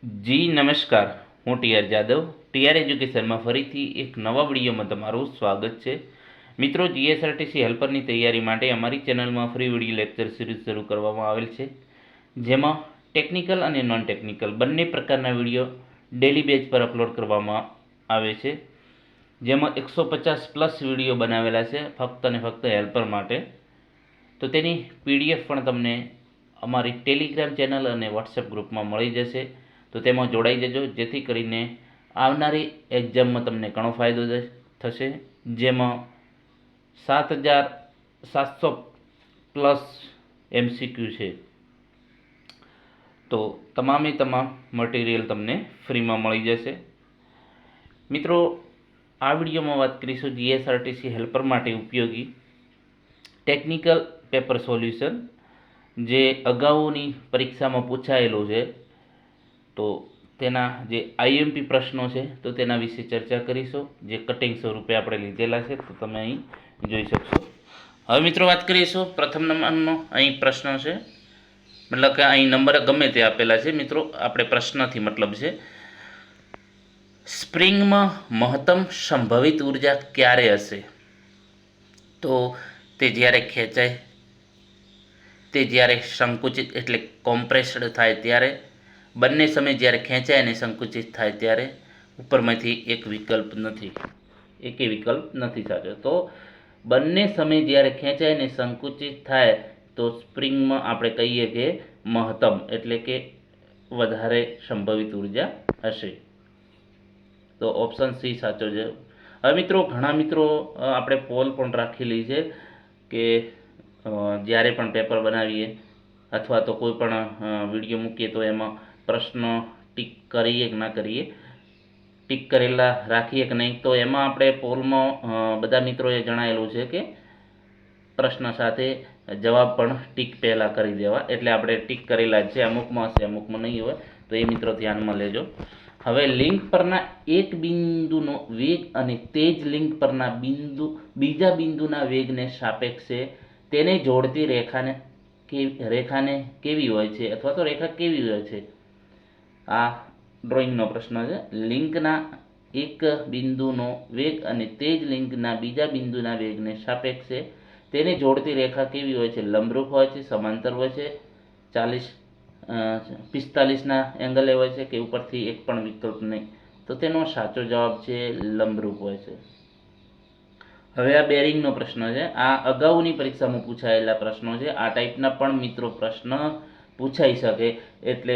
જી નમસ્કાર, હું TR Jadav TR એજ્યુકેશનમાં ફરીથી એક નવા વિડીયોમાં તમારું સ્વાગત છે. મિત્રો, જીએસઆરટીસી હેલ્પરની તૈયારી માટે અમારી ચેનલમાં ફ્રી વિડીયો લેક્ચર સિરીઝ શરૂ કરવામાં આવેલ છે, જેમાં ટેકનિકલ અને નોન ટેકનિકલ બંને પ્રકારના વિડીયો ડેલી બેઝ પર અપલોડ કરવામાં આવે છે, જેમાં 150+ વિડીયો બનાવેલા છે ફક્ત અને ફક્ત હેલ્પર માટે. તો તેની પીડીએફ પણ તમને અમારી ટેલિગ્રામ ચેનલ અને વોટ્સએપ ગ્રુપમાં મળી જશે. તો તેમાં જોડાઈ જજો, જેથી કરીને આવનારી એક્ઝામમાં તમને ઘણો ફાયદો થશે, જેમાં 7700+ MCQ છે. તો તમામે તમામ મટીરિયલ તમને ફ્રીમાં મળી જશે. મિત્રો, આ વિડીયોમાં વાત કરીશું જીએસઆરટીસી હેલ્પર માટે ઉપયોગી ટેકનિકલ પેપર સોલ્યુશન, જે અગાઉની પરીક્ષામાં પૂછાયેલું છે. તો તેના જે આઈએમપી પ્રશ્નો છે તો તેના વિશે ચર્ચા કરીશું, જે કટિંગ સ્વરૂપે આપણે લીધેલા છે, તો તમે અહીં જોઈ શકશો. હવે મિત્રો, વાત કરીશું પ્રથમ નંબરનો. અહીં પ્રશ્ન છે, મતલબ કે અહીં નંબર ગમે તે આપેલા છે. મિત્રો, આપણે પ્રશ્નથી મતલબ છે, સ્પ્રિંગમાં મહત્તમ સંભવિત ઉર્જા ક્યારે હશે? તો તે જ્યારે ખેંચાય, તે જ્યારે સંકુચિત એટલે કોમ્પ્રેસ્ડ થાય ત્યારે, બંને સમય જ્યારે ખેંચાય અને સંકુચિત થાય ત્યારે. ઉપરમાંથી એક વિકલ્પ નથી સાચો. તો બંને સમય જ્યારે ખેંચાય અને સંકુચિત થાય તો સ્પ્રિંગમાં આપણે કહીએ કે મહત્તમ એટલે કે વધારે સંભવિત ઉર્જા હશે. તો ઓપ્શન સી સાચો છે. હવે મિત્રો, ઘણા મિત્રો આપણે પોલ પણ રાખેલી છે કે જ્યારે પણ પેપર બનાવીએ અથવા તો કોઈ પણ વિડીયો મૂકીએ તો એમાં પ્રશ્ન ટીક કરીએ કે ના કરીએ, ટીક કરેલા રાખીએ કે નહીં. તો એમાં આપણે પોલમાં બધા મિત્રોએ જણાવેલું છે કે પ્રશ્ન સાથે જવાબ પણ ટીક પહેલાં કરી દેવા, એટલે આપણે ટીક કરેલા જ છે. અમુકમાં હશે, અમુકમાં નહીં હોય, તો એ મિત્રો ધ્યાનમાં લેજો. હવે લિંક પરના એક બિંદુનો વેગ અને તે જ લિંક પરના બીજા બિંદુના વેગને સાપેક્ષે તેને જોડતી રેખાને કેવી હોય છે, અથવા તો રેખા કેવી હોય છે? આ ડ્રોઈંગનો પ્રશ્ન છે. લિંકના એક બિંદુનો વેગ અને તે જ લિંકના બીજા બિંદુના વેગને સાપેક્ષે તેને જોડતી રેખા કેવી હોય છે? લંબરૂપ હોય છે, સમાંતર હોય છે, 45ના એંગલે હોય છે, કે ઉપરથી એક પણ વિકલ્પ નહીં? તો તેનો સાચો જવાબ છે લંબરૂપ હોય છે. હવે આ બેરિંગનો પ્રશ્ન છે. આ અગાઉની પરીક્ષામાં પૂછાયેલા પ્રશ્નો છે. આ ટાઈપના પણ મિત્રો પ્રશ્ન પૂછાઈ શકે, એટલે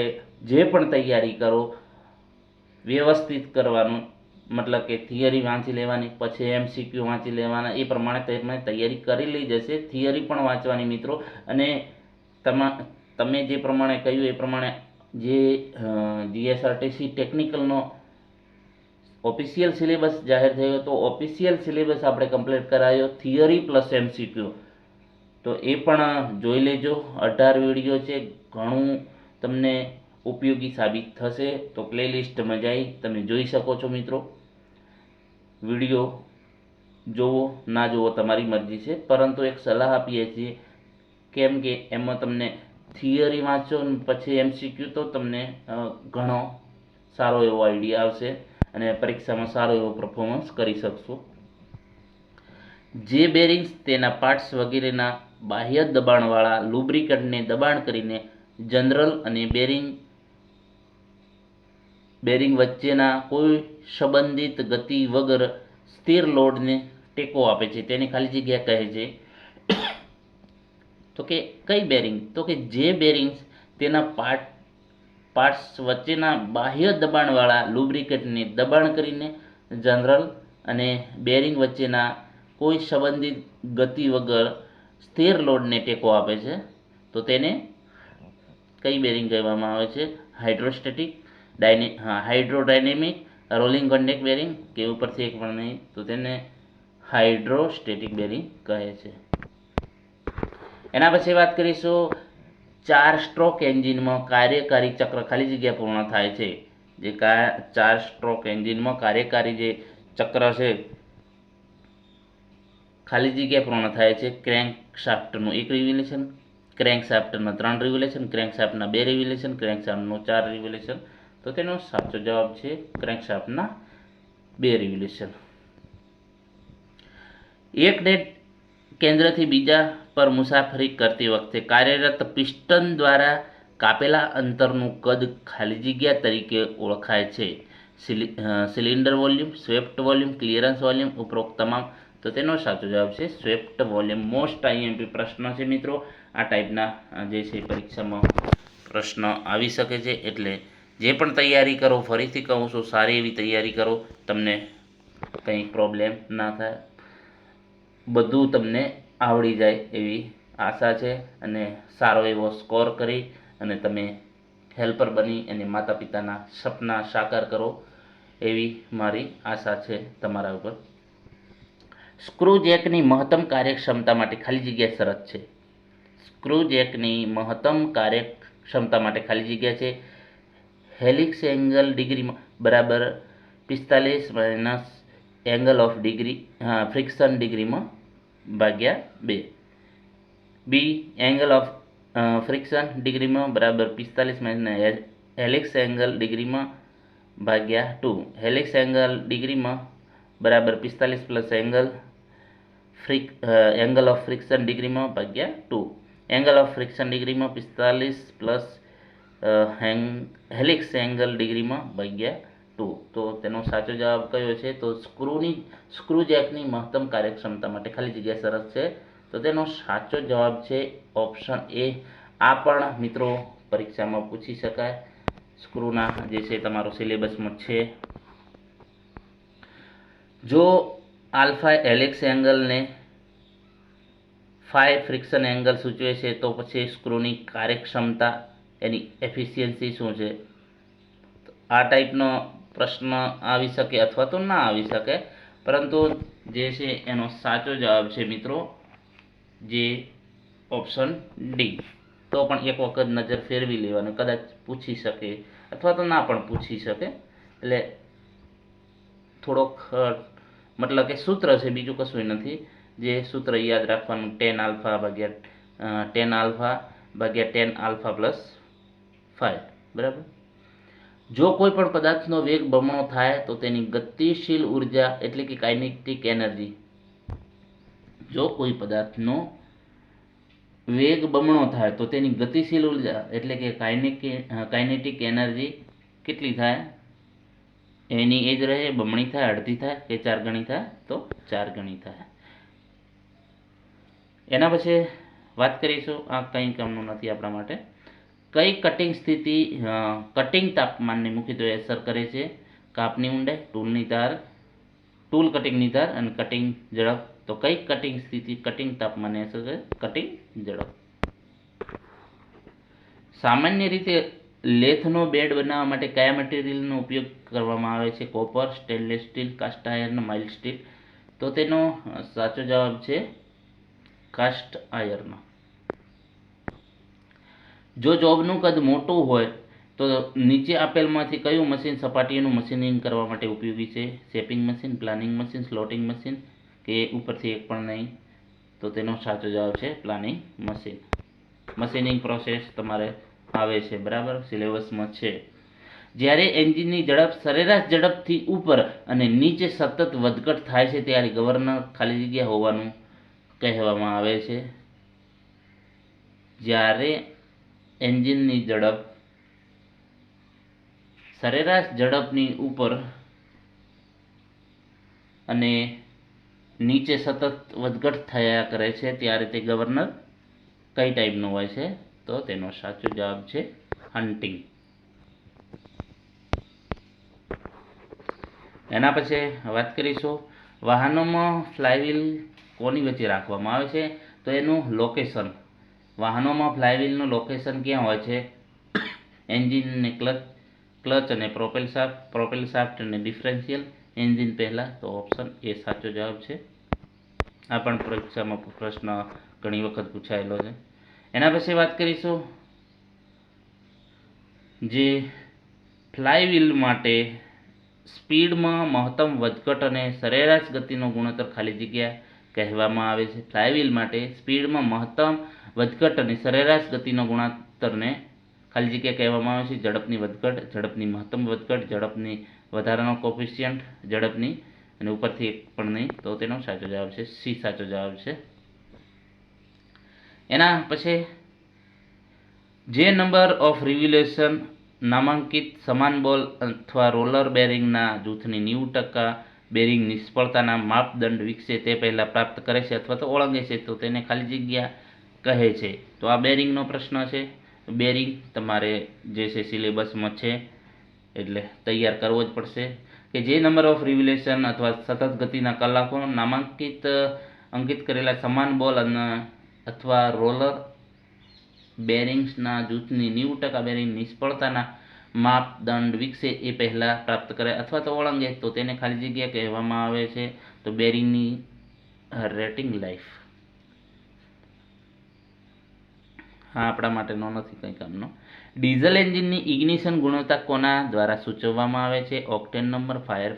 જે પણ તૈયારી કરો વ્યવસ્થિત કરવાનું, મતલબ કે થિયરી વાંચી લેવાની, પછી MCQ વાંચી લેવાના, એ પ્રમાણે તમે તૈયારી કરી લઈ જશે. થિયરી પણ વાંચવાની મિત્રો, અને તમે જે પ્રમાણે કહ્યું એ પ્રમાણે જે જીએસઆરટીસી ટેકનિકલનો ઓફિશિયલ સિલેબસ જાહેર થયો, તો ઓફિશિયલ સિલેબસ આપણે કમ્પ્લીટ કરાયો, થિયરી પ્લસ MCQ. તો એ પણ જોઈ લેજો. 18 વિડીયો છે, ઘણું તમને ઉપયોગી સાબિત થશે. તો પ્લેલિસ્ટમાં જઈ તમે જોઈ શકો છો મિત્રો. વિડીયો જોવો ના જોવો તમારી મરજી છે, પરંતુ એક સલાહ આપીએ છીએ, કેમ કે એમાં તમને થિયરી વાંચો પછી MCQ, તો તમને ઘણો સારો એવો આઈડિયા આવશે અને પરીક્ષામાં સારો એવો પરફોર્મન્સ કરી શકશો. જે બેરિંગ્સ તેના પાર્ટ્સ વગેરેના બાહ્ય દબાણવાળા લુબ્રિકન્ટને દબાણ કરીને જનરલ અને બેરિંગ વચ્ચેના કોઈ સંબંધિત ગતિ વગર સ્થિર લોડને ટેકો આપે છે, તેને ખાલી જગ્યા કહે છે. તો કે કઈ બેરિંગ? તો કે જે બેરિંગ્સ તેના પાર્ટ્સ વચ્ચેના બાહ્ય દબાણવાળા લુબ્રિકેટને દબાણ કરીને જનરલ અને બેરિંગ વચ્ચેના કોઈ સંબંધિત ગતિ વગર સ્થિર લોડને ટેકો આપે છે, તો તેને કઈ બેરિંગ કહેવામાં આવે છે? હાઇડ્રોડાયનેમિક, રોલિંગ કોન્ટેક્ટ બેરિંગ, કે ઉપરથી એક પણ નહીં, તો તેને હાઇડ્રોસ્ટેટિક બેરિંગ કહે છે. એના પછી વાત કરીશું 4 સ્ટ્રોક એન્જિનમાં કાર્યકારી ચક્ર ખાલી જગ્યા પૂર્ણ થાય છે. જે 4 સ્ટ્રોક એન્જિનમાં કાર્યકારી જે ચક્ર છે ખાલી જગ્યા પૂર્ણ થાય છે. ક્રેન્ક શાફ્ટનું 1 રિવોલ્યુશન, ક્રેન્ક શાફ્ટના 3 રિવોલ્યુશન, ક્રેન્ક શાફ્ટના 2 રિવોલ્યુશન, ક્રેન્ક શાફ્ટનું 4 રિવોલ્યુશન. તો તેનો સાચો જવાબ છે ક્રેન્કશાફ્ટના 2 રિવોલ્યુશન. એક કેન્દ્રથી બીજા પર મુસાફરી કરતી વખતે કાર્યરત પિસ્ટન દ્વારા કાપેલા અંતરનું કદ ખાલી જગ્યા તરીકે ઓળખાય છે. Cylinder volume, swept volume, clearance volume, ઉપરોક્ત તમામ. તો તેનો સાચો જવાબ છે સ્વેપ્ટ વોલ્યુમ. મોસ્ટ આઈએમપી પ્રશ્ન છે મિત્રો. આ ટાઈપના જે છે પરીક્ષામાં પ્રશ્ન આવી શકે છે, એટલે જે પણ તૈયારી કરો, ફરીથી કહું છું, સારી એવી તૈયારી કરો, તમને કંઈ પ્રોબ્લેમ ના થાય, બધું તમને આવડી જાય એવી આશા છે. અને સારો એવો સ્કોર કરી અને તમે હેલ્પર બની અને માતા પિતાના સપના સાકાર કરો એવી મારી આશા છે તમારા ઉપર. સ્ક્રૂ જેકની મહત્તમ કાર્યક્ષમતા માટે ખાલી જગ્યા શરત છે. સ્ક્રૂ જેકની મહત્તમ કાર્યક્ષમતા માટે ખાલી જગ્યા છે હેલિક્સ એંગલ ડિગ્રીમાં બરાબર 45 minus angle of degree friction ડિગ્રીમાં ભાગ્યા 2. બી એંગલ ઓફ ફ્રિક્શન ડિગ્રીમાં બરાબર 45 માઇનસ હેલિક્સ એંગલ ડિગ્રીમાં ભાગ્યા 2. હેલિક્સ એંગલ ડિગ્રીમાં બરાબર 45 પ્લસ એંગલ ઓફ ફ્રિક્શન ડિગ્રીમાં ભાગ્યા 2. એંગલ ઓફ ફ્રિક્શન ડિગ્રીમાં 45 પ્લસ હેલિક્સ એંગલ ડિગ્રીમાં ભાગ્યા 2. તો તેનો સાચો જવાબ કયો છે? તો સ્ક્રૂ જેકની મહત્તમ કાર્યક્ષમતા માટે ખાલી જગ્યા શરત છે. તો તેનો સાચો જવાબ છે ઓપ્શન એ. આ પણ મિત્રો પરીક્ષામાં પૂછી શકાય. સ્ક્રૂના જે છે તમારો સિલેબસમાં છે. જો આલ્ફા હેલિક્સ એંગલને ફાઈ ફ્રિક્શન એંગલ સૂચવે છે, તો પછી સ્ક્રૂની કાર્યક્ષમતા એની એફિશિયન્સી શું છે? આ ટાઈપનો પ્રશ્ન આવી શકે અથવા તો ના આવી શકે, પરંતુ જે છે એનો સાચો જવાબ છે મિત્રો જે ઓપ્શન ડી. તો પણ એક વખત નજર ફેરવી લેવાનું, કદાચ પૂછી શકે અથવા તો ના પણ પૂછી શકે. એટલે થોડોક મતલબ કે સૂત્ર છે, બીજું કશું નથી. જે સૂત્ર યાદ રાખવાનું, ટેન આલ્ફા ભાગ્યા 10 આલ્ફા પ્લસ 5 બરાબર. જો કોઈ પણ પદાર્થનો વેગ બમણો થાય તો તેની ગતિશીલ ઉર્જા એટલે કે કાઇનેટિક એનર્જી, જો કોઈ પદાર્થનો વેગ બમણો થાય તો તેની ગતિશીલ ઉર્જા એટલે કે કાઇનેટિક એનર્જી કેટલી થાય? એની એ જ રહે, બમણી થાય, અડધી થાય કે 4 ગણી થાય? તો 4 ગણી થાય. એના પછી વાત કરીશું, આ કંઈ કામનું નથી આપણા માટે. કઈ કટિંગ સ્થિતિ કટિંગ તાપમાનને મુખ્યત્વે અસર કરે છે? કાપની ઊંડાઈ, ટૂલ કટિંગની ધાર અને કટિંગ ઝડપ. તો કઈ કટિંગ સ્થિતિ કટિંગ તાપમાનને અસર કરે? કટિંગ ઝડપ. સામાન્ય રીતે લેથનો બેડ બનાવવા માટે કયા મટીરિયલનો ઉપયોગ કરવામાં આવે છે? Copper, stainless steel, cast iron, mild steel. તો તેનો સાચો જવાબ છે કાસ્ટ આયર્ન. જો જોબનું કદ મોટું હોય તો નીચે આપેલમાંથી કયું મશીન સપાટીનું મશીનિંગ કરવા માટે ઉપયોગી છે? Shaping machine, planing machine, slotting machine કે ઉપરથી એક પણ નહીં? તો તેનો સાચો જવાબ છે પ્લાનિંગ મશીન. મશીનિંગ પ્રોસેસ તમારે આવે છે બરાબર, સિલેબસમાં છે. જ્યારે એન્જિનની ઝડપ સરેરાશ ઝડપથી ઉપર અને નીચે સતત વધઘટ થાય છે ત્યારે ગવર્નર ખાલી જગ્યા હોવાનું કહેવામાં આવે છે. જ્યારે એન્જિનની ઝડપ સરેરાશ ઝડપની ઉપર અને નીચે સતત વધઘટ થયા કરે છે ત્યારે તે ગવર્નર કઈ ટાઈપનું હોય છે? તો તેનો સાચો જવાબ છે હન્ટિંગ. એના પછી વાત કરીશું વાહનોમાં ફ્લાયવ્હીલ કોની વચ્ચે રાખવામાં આવે છે? તો એનું લોકેશન, વાહનોમાં ફ્લાયવ્હીલનું લોકેશન ક્યાં હોય છે? એન્જિન ને ક્લચ અને પ્રોપેલ શાફ્ટ અને ડિફરન્શિયલ. એન્જિન પહેલાં. તો ઓપ્શન એ સાચો જવાબ છે. આ પણ પરીક્ષામાં પ્રશ્ન ઘણી વખત પૂછાયેલો છે. એના પછી વાત કરીશું જે ફ્લાયવ્હીલ માટે સ્પીડમાં મહત્તમ વધઘટ અને સરેરાશ ગતિનો ગુણોત્તર ખાલી જગ્યા કહેવામાં આવે છે. ફ્લાયવ્હીલ માટે સ્પીડમાં મહત્તમ વધઘટ અને સરેરાશ ગતિનો ગુણોત્તરને ખાલી જગ્યા કહેવામાં આવે છે ઝડપની વધઘટ, ઝડપની મહત્તમ વધઘટ, ઝડપની વધારાનો કોફિશિયન્ટ, ઝડપની અને ઉપરથી એક પણ નહીં, તો તેનો સાચો જવાબ છે સી સાચો જવાબ છે. એના પછી જે નંબર ઓફ રિવોલ્યુશન નામાંકિત સમાન બોલ અથવા રોલર બેરિંગના જૂથની 90% બેરિંગ નિષ્ફળતાના માપદંડ વિકસે તે પહેલાં પ્રાપ્ત કરે છે અથવા તો ઓળંગે છે, તો તેને ખાલી જગ્યા કહે છે. તો આ બેરિંગનો પ્રશ્ન છે. બેરિંગ તમારે જે છે સિલેબસમાં છે એટલે તૈયાર કરવો જ પડશે કે જે નંબર ઓફ રિવોલ્યુશન અથવા સતત ગતિના કલાકો અંકિત કરેલા સમાન બોલ અથવા રોલર બેરિંગ્સના જૂથની 90% બેરિંગ નિષ્ફળતાના માપદંડ વિકસે એ પહેલાં પ્રાપ્ત કરે અથવા તો ઓળંગે, તો તેને ખાલી જગ્યા કહેવામાં આવે છે તો બેરિંગની રેટિંગ લાઈફ. હા, આપણા માટેનો નથી કંઈ કામનો. ડીઝલ એન્જિનની ઇગ્નિશન ગુણવત્તા કોના દ્વારા સૂચવવામાં આવે છે? Octane number, fire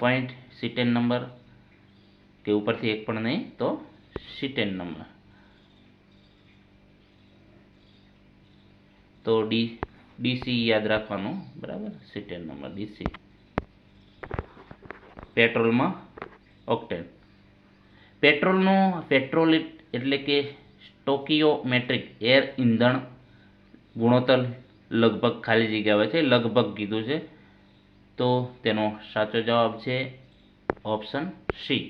point, cetane number કે ઉપરથી એક પણ નહીં, તો સીટેન નંબર. તો ડીસી યાદ રાખવાનું, બરાબર. સીટેન નંબર ડીસી. પેટ્રોલમાં ઓક્ટેન. પેટ્રોલિટ એટલે કે સ્ટોકિયોમેટ્રિક એર ઇંધણ ગુણોત્તર લગભગ ખાલી જગ્યા આવે છે, લગભગ કીધું છે, તો તેનો સાચો જવાબ છે ઓપ્શન સી.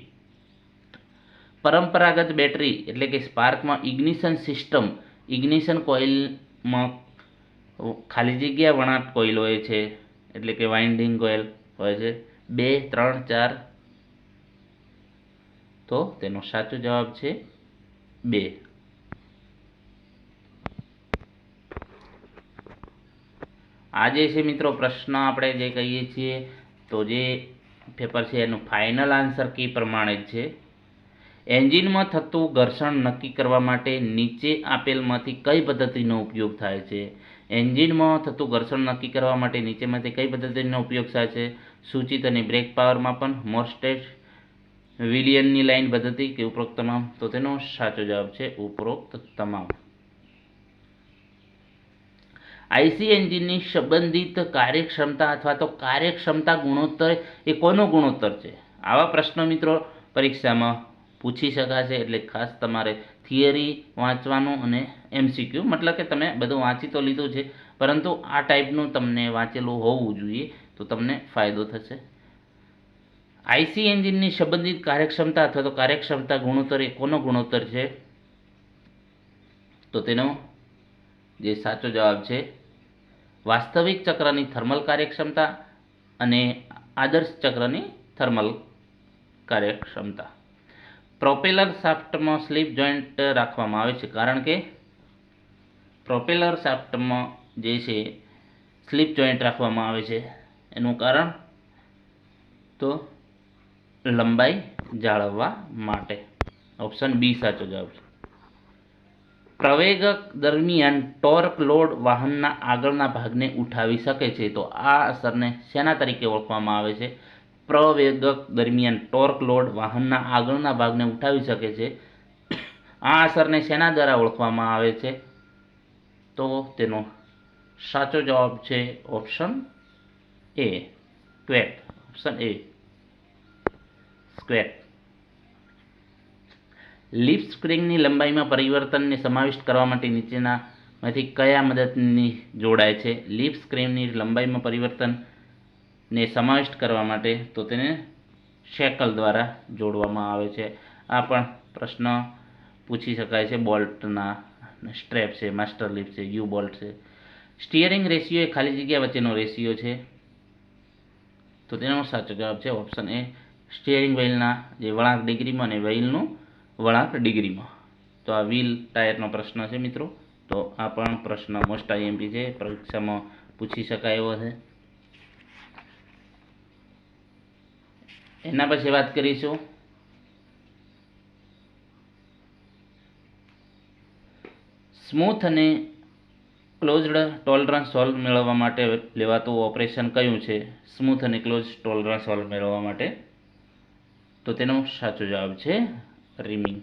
પરંપરાગત બેટરી એટલે કે સ્પાર્કમાં ઇગ્નિશન સિસ્ટમ, ઇગ્નિશન કોઇલમાં ખાલી જગ્યા વણાટ કોઇલ હોય છે એટલે કે વાઇન્ડિંગ કોઇલ હોય છે 2, 3, 4, તો તેનો સાચો જવાબ છે 2. આ જે છે મિત્રો પ્રશ્ન આપણે જે કહીએ છીએ તો જે પેપર છે એનું ફાઇનલ આન્સર કી પ્રમાણે જ છે. એન્જિનમાં થતું ઘર્ષણ નક્કી કરવા માટે નીચે આપેલમાંથી કઈ પદ્ધતિનો ઉપયોગ થાય છે? એન્જિનમાં થતું ઘર્ષણ નક્કી કરવા માટે નીચેમાંથી કઈ પદ્ધતિનો ઉપયોગ થાય છે? સૂચિત અને બ્રેક પાવર માપન, મોર્સેટ, વિલિયમની લાઇન પદ્ધતિ કે ઉપરોક્ત તમામ? તો તેનો સાચો જવાબ છે ઉપરોક્ત તમામ. આઈસી એન્જિનની સંબંધિત કાર્યક્ષમતા અથવા તો કાર્યક્ષમતા ગુણોત્તર એ કોનો ગુણોત્તર છે? આવા પ્રશ્નો મિત્રો પરીક્ષામાં પૂછી શકાશે, એટલે ખાસ તમારે થિયરી વાંચવાનું અને એમસીક્યુ, મતલબ કે તમે બધું વાંચી તો લીધું છે પરંતુ આ ટાઈપનું તમને વાંચેલું હોવું જોઈએ તો તમને ફાયદો થશે. આઈસી એન્જિનની સંબંધિત કાર્યક્ષમતા અથવા તો કાર્યક્ષમતા ગુણોત્તર એ કોનો ગુણોત્તર છે? તો તેનો જે સાચો જવાબ છે વાસ્તવિક ચક્રની થર્મલ કાર્યક્ષમતા અને આદર્શ ચક્રની થર્મલ કાર્યક્ષમતા. પ્રોપેલર શાફ્ટમાં સ્લિપ જોઈન્ટ રાખવામાં આવે છે કારણ કે પ્રોપેલર શાફ્ટમાં જે છે સ્લિપ જોઈન્ટ રાખવામાં આવે છે એનું કારણ તો લંબાઈ જાળવવા માટે. ઓપ્શન બી સાચો જવાબ છે. પ્રવેગક દરમિયાન ટોર્ક લોડ વાહનના આગળના ભાગને ઉઠાવી શકે છે, તો આ અસરને શેના તરીકે ઓળખવામાં આવે છે? પ્રવેગક દરમિયાન ટોર્ક લોડ વાહનના આગળના ભાગને ઉઠાવી શકે છે, આ અસરને શેના દ્વારા ઓળખવામાં આવે છે? તો તેનો સાચો જવાબ છે option A, squat. Option A, squat. Leaf સ્પ્રિંગની લંબાઈમાં પરિવર્તનને સમાવિષ્ટ કરવા માટે નીચેનામાંથી કયા મદદની જોડાય છે? લીફ સ્પ્રિંગની લંબાઈમાં પરિવર્તનને સમાવિષ્ટ કરવા માટે તો તેને શેકલ દ્વારા જોડવામાં આવે છે. આ પણ પ્રશ્ન પૂછી શકાય છે. બોલ્ટના સ્ટ્રેપ છે, માસ્ટર લીફ છે, યુ બોલ્ટ છે. સ્ટીયરિંગ રેશિયો એ ખાલી જગ્યા વચ્ચેનો રેશિયો છે, તો તેનો સાચો જવાબ છે ઓપ્શન એ, સ્ટીયરિંગ વ્હીલના જે વળાંક ડિગ્રીમાં અને વ્હીલનું વળાંક ડિગ્રીમાં. તો આ વ્હીલ ટાયરનો પ્રશ્ન છે મિત્રો, તો આ પણ પ્રશ્ન મોસ્ટ આઈએમપી છે, પરીક્ષામાં પૂછી શકાય એવો છે. એના પછી વાત કરીશું સ્મૂથ અને ક્લોઝડ ટોલરન્સ સોલ્વ મેળવવા માટે લેવાતું ઓપરેશન કયું છે? સ્મૂથ અને ક્લોઝ ટોલરન્સ સોલ્વ મેળવવા માટે તો તેનો સાચો જવાબ છે રીમિંગ.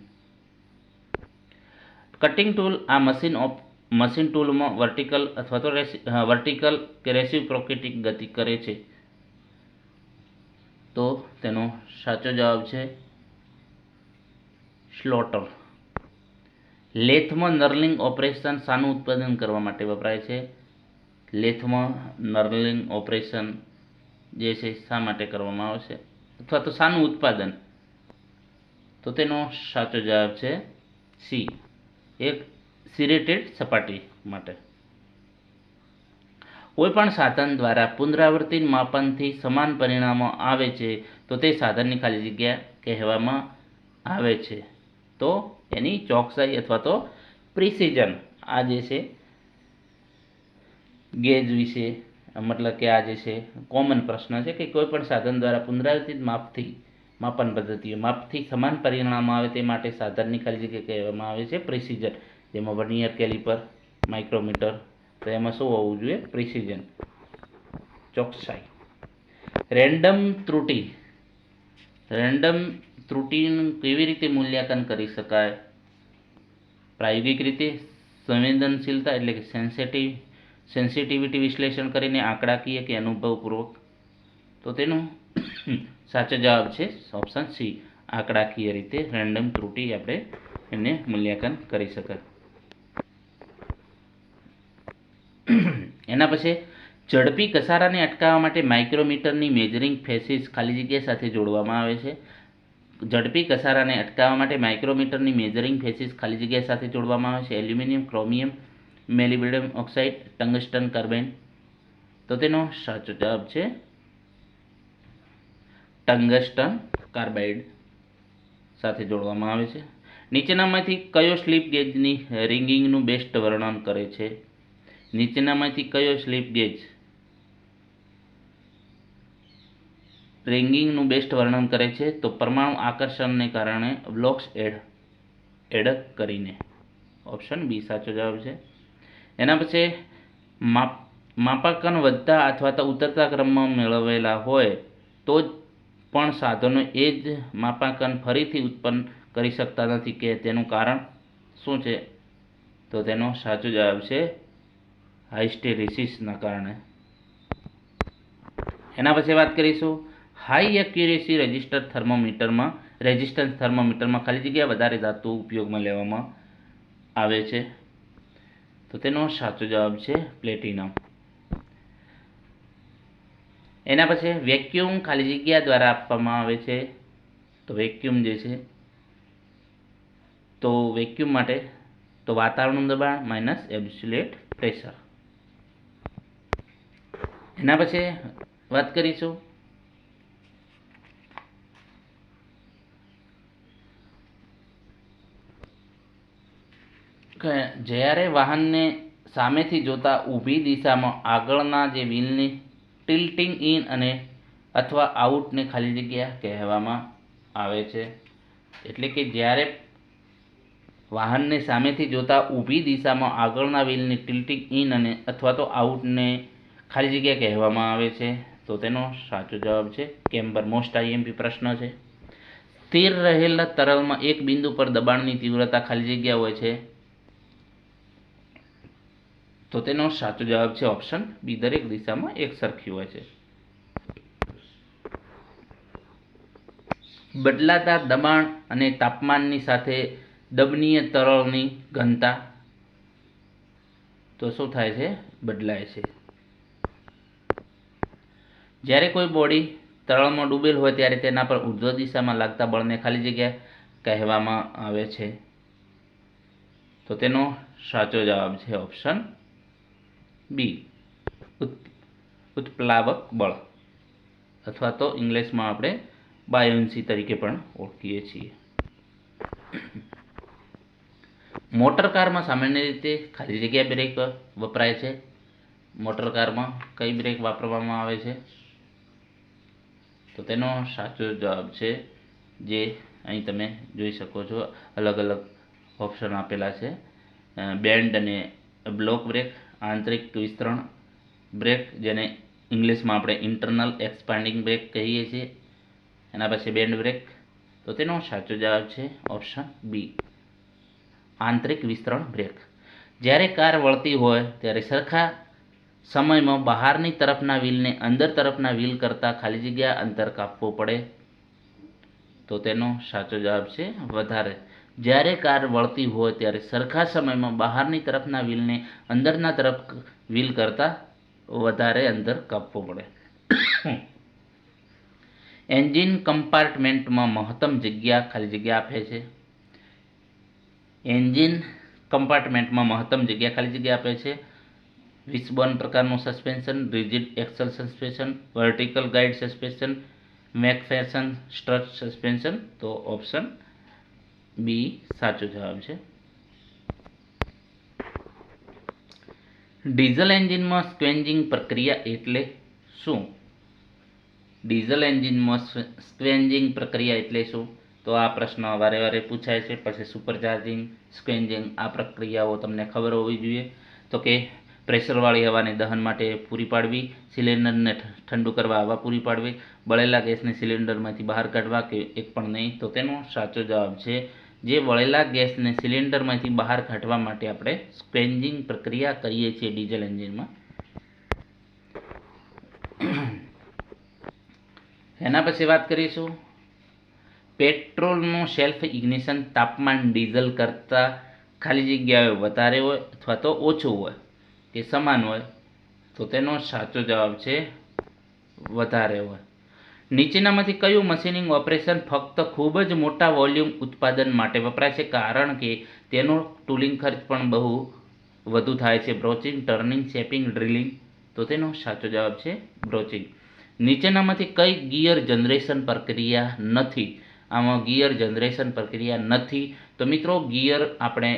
કટિંગ ટૂલ આ મશીન મશીન ટૂલમાં વર્ટિકલ અથવા તો વર્ટિકલ કે રેસિપ્રોકેટિંગ ગતિ કરે છે? તો તેનો સાચો જવાબ છે સ્લોટર. લેથમાં નર્લિંગ ઓપરેશન શાનું ઉત્પાદન કરવા માટે વપરાય છે? લેથમાં નર્લિંગ ઓપરેશન જે છે શા માટે કરવામાં આવે છે, અથવા તો શાનું ઉત્પાદન? તો તેનો સાચો જવાબ છે સી, એક સિરેટેડ સપાટી માટે. કોઈપણ સાધન દ્વારા પુનરાવર્તિત માપનથી સમાન પરિણામો આવે છે તો તે સાધનની ખાલી જગ્યા કહેવામાં આવે છે. તો એની ચોકસાઈ અથવા તો પ્રિસિઝન. આ જે છે ગેજ વિશે, મતલબ કે આ જે છે કોમન પ્રશ્ન છે કે કોઈપણ સાધન દ્વારા પુનરાવર્તિત માપન પદ્ધતિઓ માપથી સમાન પરિણામ આવે તે માટે સાધનની ખાલી જગ્યા કહેવામાં આવે છે પ્રિસિઝન. જેમાં વર્નિયર કેલિપર, માઇક્રોમીટર, તો એમાં શું હોવું જોઈએ? પ્રિસિઝન, ચોકસાઈ. રેન્ડમ ત્રુટિનું કેવી રીતે મૂલ્યાંકન કરી શકાય? પ્રાયોગિક રીતે સંવેદનશીલતા એટલે કે સેન્સિટિવિટી વિશ્લેષણ કરીને, આંકડાકીય કે અનુભવપૂર્વક? તો તેનો સાચો જવાબ છે ઓપ્શન સી, આંકડાકીય રીતે રેન્ડમ ત્રુટિ આપણે એને મૂલ્યાંકન કરી શકાય. એના પછી ઝડપી ઘસારાને અટકાવવા માટે માઇક્રોમીટરની મેજરિંગ ફેસિસ ખાલી જગ્યા સાથે જોડવામાં આવે છે. ઝડપી ઘસારાને અટકાવવા માટે માઇક્રોમીટરની મેજરિંગ ફેસિસ ખાલી જગ્યા સાથે જોડવામાં આવે છે. Aluminium, chromium, molybdenum oxide, tungsten carbide. તો તેનો સાચો જવાબ છે ટંગસ્ટન કાર્બાઇડ સાથે જોડવામાં આવે છે. નીચેનામાંથી કયો સ્લિપ ગેજની રિંગિંગનું બેસ્ટ વર્ણન કરે છે? નીચેનામાંથી કયો સ્લિપ ગેજ રિંગિંગનું બેસ્ટ વર્ણન કરે છે? તો પરમાણુ આકર્ષણને કારણે બ્લોક્સ એડ કરીને. ઓપ્શન બી સાચો જવાબ છે. એના પછી માપાંકન વધતા અથવા તો ઉતરતા ક્રમમાં મેળવેલા હોય તો પણ સાધનો એ જ માપાંકન ફરીથી ઉત્પન્ન કરી શકતા નથી કે તેનું કારણ શું છે? તો તેનો સાચો જવાબ છે હાઇસ્ટેરેસિસના કારણે. એના પછી વાત કરીશું હાઈ એક્યુરેસી રેઝિસ્ટન્સ થર્મોમીટરમાં ખાલી જગ્યા વધારે ધાતુ ઉપયોગમાં લેવામાં આવે છે. તો તેનો સાચો જવાબ છે પ્લેટિનમ. એના પછી વેક્યુમ ખાલી જગ્યા દ્વારા આપવામાં આવે છે. તો વેક્યુમ જે છે તો વેક્યુમ માટે તો વાતાવરણનું દબાણ માઇનસ એબ્સોલ્યુટ પ્રેશર. એના પછી વાત કરીશું કે જ્યારે વાહનને સામેથી જોતા ઊભી દિશામાં આગળના જે વ્હીલની ટિલ્ટિંગ ઇન અને અથવા આઉટને ખાલી જગ્યા કહેવામાં આવે છે. એટલે કે જ્યારે વાહનને સામેથી જોતા ઊભી દિશામાં આગળના વ્હીલની ટિલ્ટિંગ ઇન અને અથવા તો આઉટને ખાલી જગ્યા કહેવામાં આવે છે. તો તેનો સાચો જવાબ છે કેમ્બર. મોસ્ટ આઈએમપી પ્રશ્ન છે. સ્થિર રહેલા તરલમાં એક બિંદુ પર દબાણની તીવ્રતા ખાલી જગ્યા હોય છે. તો તેનો સાચો જવાબ છે ઓપ્શન બી, દરેક દિશામાં એક સરખી હોય છે. બદલાતા દબાણ અને તાપમાનની સાથે દબનીય તરલની ઘનતા તો શું થાય છે? બદલાય છે. જ્યારે કોઈ બોડી તરલમાં ડૂબેલ હોય ત્યારે તેના પર ઉર્ધ્વ દિશામાં લાગતા બળને ખાલી જગ્યા કહેવામાં આવે છે. તો તેનો સાચો જવાબ છે ઓપ્શન બી, ઉત્પ્લાવક બળ, અથવા તો ઇંગ્લિશમાં આપણે બાયોન્સી તરીકે પણ ઓળખીએ છીએ. મોટર કારમાં સામાન્ય રીતે ખાલી જગ્યા બ્રેક વપરાય છે. મોટર કારમાં કઈ બ્રેક વાપરવામાં આવે છે? તો તેનો સાચો જવાબ છે જે અહીં તમે જોઈ શકો છો, અલગ અલગ ઓપ્શન આપેલા છે. બેન્ડ અને બ્લોક બ્રેક, આંતરિક વિસ્તરણ બ્રેક, જેને ઇંગ્લિશમાં આપણે ઇન્ટરનલ એક્સપાન્ડિંગ બ્રેક કહીએ છીએ. એના પછી બેન્ડ બ્રેક. તો તેનો સાચો જવાબ છે ઓપ્શન બી, આંતરિક વિસ્તરણ બ્રેક. જ્યારે કાર વળતી હોય ત્યારે સરખા સમયમાં બહારની તરફના વ્હીલને અંદર તરફના વ્હીલ કરતાં ખાલી જગ્યા અંતર કાપવું પડે, તો તેનો સાચો જવાબ છે વધારે. જ્યારે કાર વળતી હોય ત્યારે સરખા સમયમાં બહારની તરફના વ્હીલને અંદરના તરફ વ્હીલ કરતાં વધારે અંતર કાપવું પડે. એન્જિન કમ્પાર્ટમેન્ટમાં મહત્તમ જગ્યા ખાલી જગ્યા આપે છે. એન્જિન કમ્પાર્ટમેન્ટમાં મહત્તમ જગ્યા ખાલી જગ્યા આપે છે. વિસબોર્ન પ્રકારનું suspension, rigid axle suspension, vertical guide suspension, MacPherson strut suspension. તો ઓપ્શન બી સાચો જવાબ છે. ડીઝલ એન્જિનમાં સ્ક્વેન્જિંગ પ્રક્રિયા એટલે શું? ડીઝલ એન્જિનમાં સ્ક્વેન્જિંગ પ્રક્રિયા એટલે શું? તો આ પ્રશ્ન વારે વારે પૂછાય છે. પછી સુપરચાર્જિંગ, સ્ક્વેન્જિંગ, આ પ્રક્રિયાઓ તમને ખબર હોવી જોઈએ. તો કે પ્રેશરવાળી હવાને દહન માટે પૂરી પાડવી, સિલિન્ડરને ઠંડુ કરવા હવા પૂરી પાડવી, બળેલા ગેસને સિલિન્ડરમાંથી બહાર કાઢવા, કે એક પણ નહીં. તો તેનો સાચો જવાબ છે જે બળેલા ગેસને સિલિન્ડરમાંથી બહાર કાઢવા માટે આપણે સ્ક્વેન્જિંગ પ્રક્રિયા કરીએ છીએ ડીઝલ એન્જિનમાં. એના પછી વાત કરીશું પેટ્રોલનું સેલ્ફ ઇગ્નિશન તાપમાન ડીઝલ કરતાં ખાલી જગ્યાએ વધારે હોય અથવા તો ઓછું હોય કે સમાન હોય, તો તેનો સાચો જવાબ છે વધારે હોય. નીચેનામાંથી કયું મશીનિંગ ઓપરેશન ફક્ત ખૂબ જ મોટા વોલ્યુમ ઉત્પાદન માટે વપરાય છે, કારણ કે તેનો ટૂલિંગ ખર્ચ પણ બહુ વધુ થાય છે? બ્રોચિંગ, ટર્નિંગ, શેપિંગ, ડ્રિલિંગ. તો તેનો સાચો જવાબ છે બ્રોચિંગ. નીચેનામાંથી કઈ ગિયર જનરેશન પ્રક્રિયા નથી? આમાં ગિયર જનરેશન પ્રક્રિયા નથી. તો મિત્રો ગિયર આપણે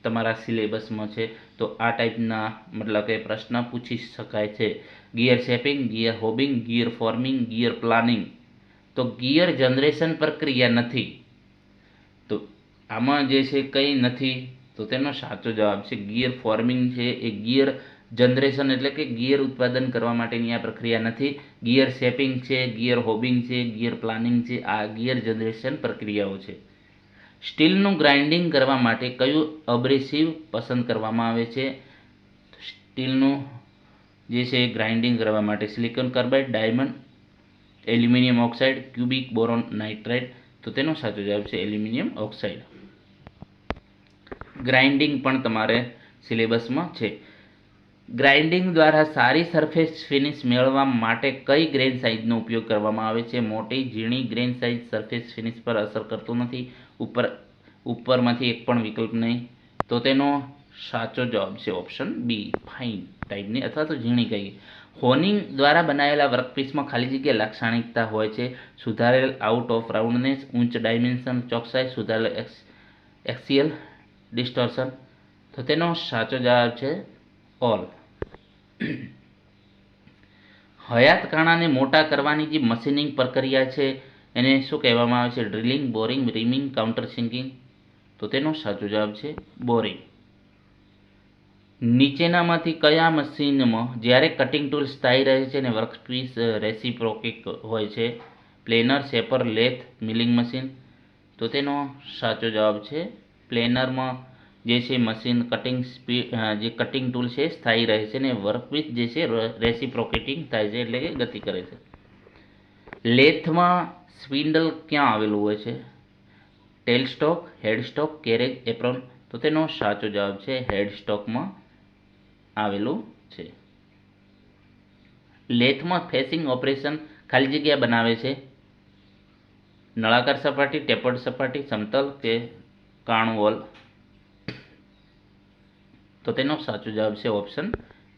તમારા સિલેબસમાં છે, તો આ ટાઈપના મતલબ કે પ્રશ્ન પૂછી શકાય છે. Gear shaping, gear hobbing, gear forming, gear planing. તો ગિયર જનરેશન પ્રક્રિયા નથી. તો આમાં જે છે કંઈ નથી, તો તેનો સાચો જવાબ છે ગિયર ફોર્મિંગ છે. એ ગિયર જનરેશન એટલે કે ગિયર ઉત્પાદન કરવા માટેની આ પ્રક્રિયા નથી. ગિયર શેપિંગ છે, ગિયર હોબિંગ છે, ગિયર પ્લાનિંગ છે, આ ગિયર જનરેશન પ્રક્રિયાઓ છે. સ્ટીલનું ગ્રાઇન્ડિંગ કરવા માટે કયું અબ્રેસિવ પસંદ કરવામાં આવે છે? સ્ટીલનું જે છે ગ્રાઇન્ડિંગ કરવા માટે silicon carbide, diamond, aluminium oxide, cubic boron nitride. તો તેનો સાચો જવાબ છે એલ્યુમિનિયમ ઓક્સાઇડ. ગ્રાઇન્ડિંગ પણ તમારે સિલેબસમાં છે. ગ્રાઇન્ડિંગ દ્વારા સારી સરફેસ ફિનિશ મેળવવા માટે કઈ ગ્રેન સાઇઝનો ઉપયોગ કરવામાં આવે છે? મોટી, ઝીણી ગ્રેન સાઇઝ સરફેસ ફિનિશ પર અસર કરતું નથી. ઉપરમાંથી એક પણ વિકલ્પ નહીં. તો તેનો સાચો જવાબ છે ઓપ્શન બી, ફાઇન ટાઈપની અથવા તો ઝીણી કહીએ. હોનિંગ દ્વારા બનાવેલા વર્કપીસમાં ખાલી જગ્યા લાક્ષણિકતા હોય છે? સુધારેલ આઉટ ઓફ રાઉન્ડનેસ, ઉચ્ચ ડાયમેન્શન ચોકસાઈ, સુધારેલ એક્સિયલ ડિસ્ટોર્શન. તો તેનો સાચો જવાબ છે ઓલ. હયાત કાણાને મોટા કરવાની જે મશીનિંગ પ્રક્રિયા છે એને શું કહેવામાં આવે છે? Drilling, boring, reaming, counter sinking. તો તેનો સાચો જવાબ છે બોરિંગ. નીચેનામાંથી કયા મશીનમાં જ્યારે કટિંગ ટૂલ સ્થાયી રહે છે અને વર્કપીસ રેસિપ્રોકેટ હોય છે? Planar, shaper, lathe, milling machine. તો તેનો સાચો જવાબ છે પ્લેનરમાં જે છે મશીન કટિંગ સ્પીડ જે કટિંગ ટૂલ છે સ્થાયી રહે છે અને વર્કપીસ જે છે રેસિપ્રોકેટિંગ થાય છે, એટલે કે ગતિ કરે છે. લેથમાં સ્પિન્ડલ ક્યાં આવેલું હોય છે? ટેલ સ્ટોક, હેડ સ્ટોક, કેરેજ, એપ્રોન. તો તેનો સાચો જવાબ છે હેડ સ્ટોકમાં આવેલું છે. લેથમાં ફેસિંગ ઓપરેશન ખાલી જગ્યા બનાવે છે? નળાકાર સપાટી, ટેપર્ડ સપાટી, સમતલ કે કાણું વોલ. તો તેનો સાચો જવાબ છે ઓપ્શન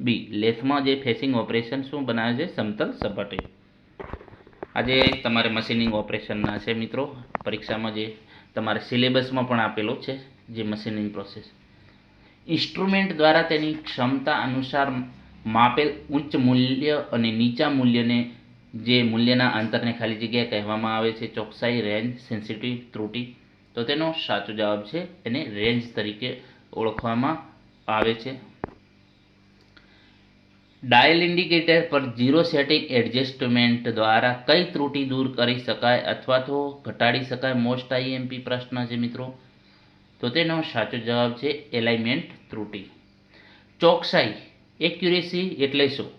બી. લેથમાં જે ફેસિંગ ઓપરેશન શું બનાવે છે? સમતલ સપાટી. આજે તમારે મશીનિંગ ઓપરેશનના છે મિત્રો, પરીક્ષામાં જે તમારે સિલેબસમાં પણ આપેલો છે જે મશીનિંગ પ્રોસેસ. ઇન્સ્ટ્રુમેન્ટ દ્વારા તેની ક્ષમતા અનુસાર માપેલ ઉચ્ચ મૂલ્ય અને નીચા મૂલ્યને જે મૂલ્યના અંતરને ખાલી જગ્યા કહેવામાં આવે છે? ચોકસાઈ, રેન્જ, સેન્સિટિવ, ત્રુટિ. તો તેનો સાચો જવાબ છે એને રેન્જ તરીકે ઓળખવામાં આવે છે. ડાયલ ઇન્ડિકેટર પર ઝીરો સેટિંગ એડજસ્ટમેન્ટ દ્વારા કઈ ત્રુટિ દૂર કરી શકાય અથવા તો ઘટાડી શકાય? મોસ્ટ આઈએમપી પ્રશ્ન છે મિત્રો. તો તેનો સાચો જવાબ છે એલાઇનમેન્ટ ત્રુટિ. ચોકસાઈ એક્યુરેસી એટલે શું?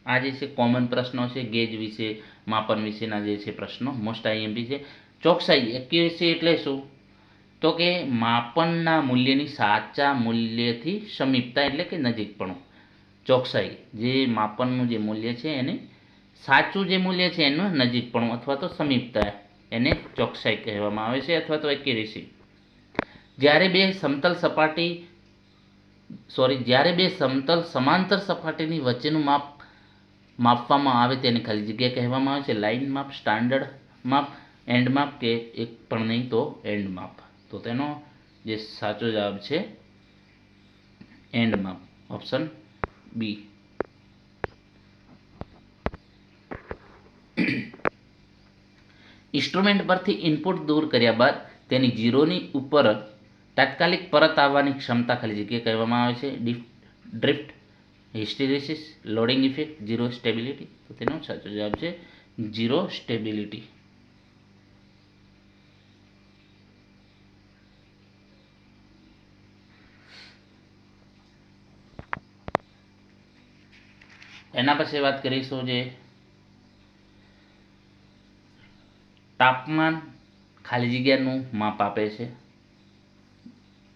આ જે છે કોમન પ્રશ્નો છે ગેજ વિશે, માપન વિશેના જે છે પ્રશ્નો, મોસ્ટ આઈએમપી છે. ચોકસાઈ એક્યુરેસી એટલે શું? તો કે માપનના મૂલ્યની સાચા મૂલ્યથી સમીપતા એટલે કે નજીકપણું. ચોકસાઈ જે માપનનું જે મૂલ્ય છે એને સાચું જે મૂલ્ય છે એનું નજીકપણું અથવા તો સમીપતા, એને ચોકસાઈ કહેવામાં આવે છે અથવા તો એક્યુરેસી. જ્યારે બે સમતલ સમાંતર સપાટીની વચ્ચેનું માપવામાં આવે તેને ખાલી જગ્યા કહેવામાં આવે છે. લાઇન માપ, સ્ટાન્ડર્ડ માપ, એન્ડ માપ કે એક પણ નહીં તો એન્ડ માપ. તો તેનો જે સાચો જવાબ છે એન્ડ માપ, ઓપ્શન બી. ઇન્સ્ટ્રુમેન્ટ પરથી ઇનપુટ દૂર કર્યા બાદ તેની ઝીરોની ઉપર તાત્કાલિક પરત આવવાની ક્ષમતા ખાલી જગ્યા કહેવામાં આવે છે. Drift, hysteresis, loading effect, zero stability. તો તેનો સાચો જવાબ છે ઝીરો સ્ટેબિલિટી. એના પછી વાત કરીશું જે તાપમાન ખાલી જગ્યાનું માપ આપે છે.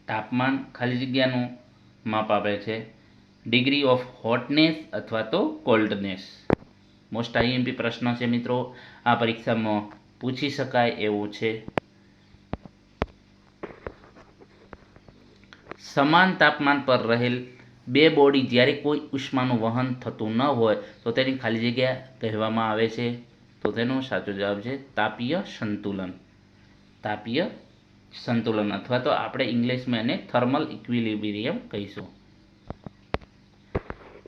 તાપમાન ખાલી જગ્યાનું માપ આપે છે. ડિગ્રી ઓફ હોટનેસ અથવા તો કોલ્ડનેસ. મોસ્ટ આઈએમપી પ્રશ્ન છે મિત્રો, આ પરીક્ષામાં પૂછી શકાય એવું છે. સમાન તાપમાન પર રહેલ બે બોડી જ્યારે કોઈ ઉષ્માનું વહન થતું ન હોય તો તેની ખાલી જગ્યા કહેવામાં આવે છે. તો તેનો સાચો જવાબ છે તાપીય સંતુલન. તાપીય સંતુલન અથવા તો આપણે ઇંગ્લિશમાં એને થર્મલ ઇક્વિલિબ્રિયમ કહીશું.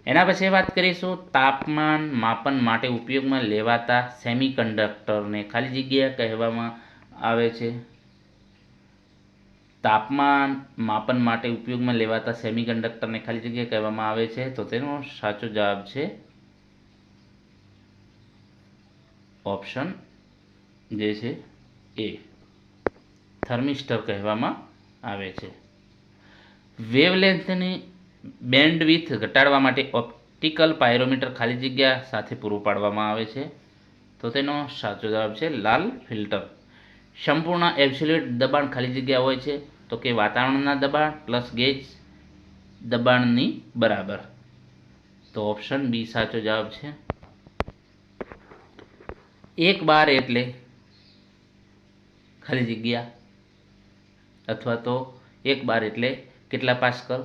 એના પછી વાત કરીશું તાપમાન માપન માટે ઉપયોગમાં લેવાતા સેમિકન્ડક્ટરને ખાલી જગ્યા કહેવામાં આવે છે. તાપમાન માપન માટે ઉપયોગમાં લેવાતા સેમિકન્ડક્ટરને ખાલી જગ્યા કહેવામાં આવે છે. તો તેનો સાચો જવાબ છે ઓપ્શન જે છે એ, થર્મિસ્ટર કહેવામાં આવે છે. વેવલેન્થની બેન્ડવિડ્થ ઘટાડવા માટે ઓપ્ટિકલ પાયરોમીટર ખાલી જગ્યા સાથે પૂરું પાડવામાં આવે છે. તો તેનો સાચો જવાબ છે લાલ ફિલ્ટર. સંપૂર્ણ એબ્સોલ્યુટ દબાણ ખાલી જગ્યા હોય છે તો કે વાતાવરણના દબાણ પ્લસ ગેજ દબાણની બરાબર. તો ઓપ્શન બી સાચો જવાબ છે. 1 બાર એટલે ખાલી જગ્યા અથવા તો 1 બાર એટલે કેટલા પાસ્કલ?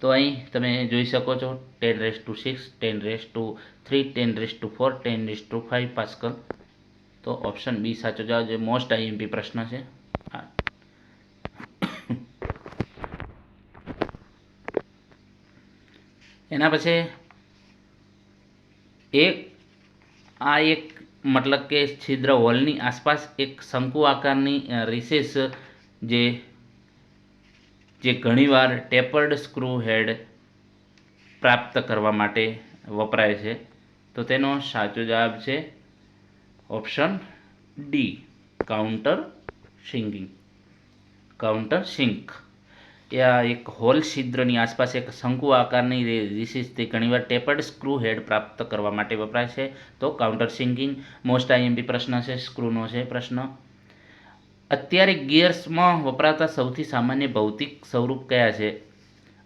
તો અહીં તમે જોઈ શકો છો 10⁶, 10⁵, 10⁴, 10⁵ પાસ્કલ. તો ઓપ્શન બી સાચો જવાબ છે. મોસ્ટ આઈએમપી પ્રશ્ન છે. એના પછી એક મતલબ કે છિદ્ર હોલની આસપાસ એક શંકુ આકારની રિસેસ જે ઘણીવાર ટેપર્ડ સ્ક્રૂ હેડ પ્રાપ્ત કરવા માટે વપરાય છે. તો તેનો સાચો જવાબ છે ઓપ્શન ડી, કાઉન્ટર સિંક. એક હોલ છિદ્રની આસપાસ એક શંકુ આકારની રિસેસ તે ઘણીવાર ટેપર્ડ સ્ક્રૂ હેડ પ્રાપ્ત કરવા માટે વપરાય છે. તો કાઉન્ટર સિંકિંગ. મોસ્ટ આઈએમપી પ્રશ્ન છે, સ્ક્રૂનો છે પ્રશ્ન. અત્યારે ગિયર્સમાં વપરાતા સૌથી સામાન્ય ભૌતિક સ્વરૂપ કયા છે?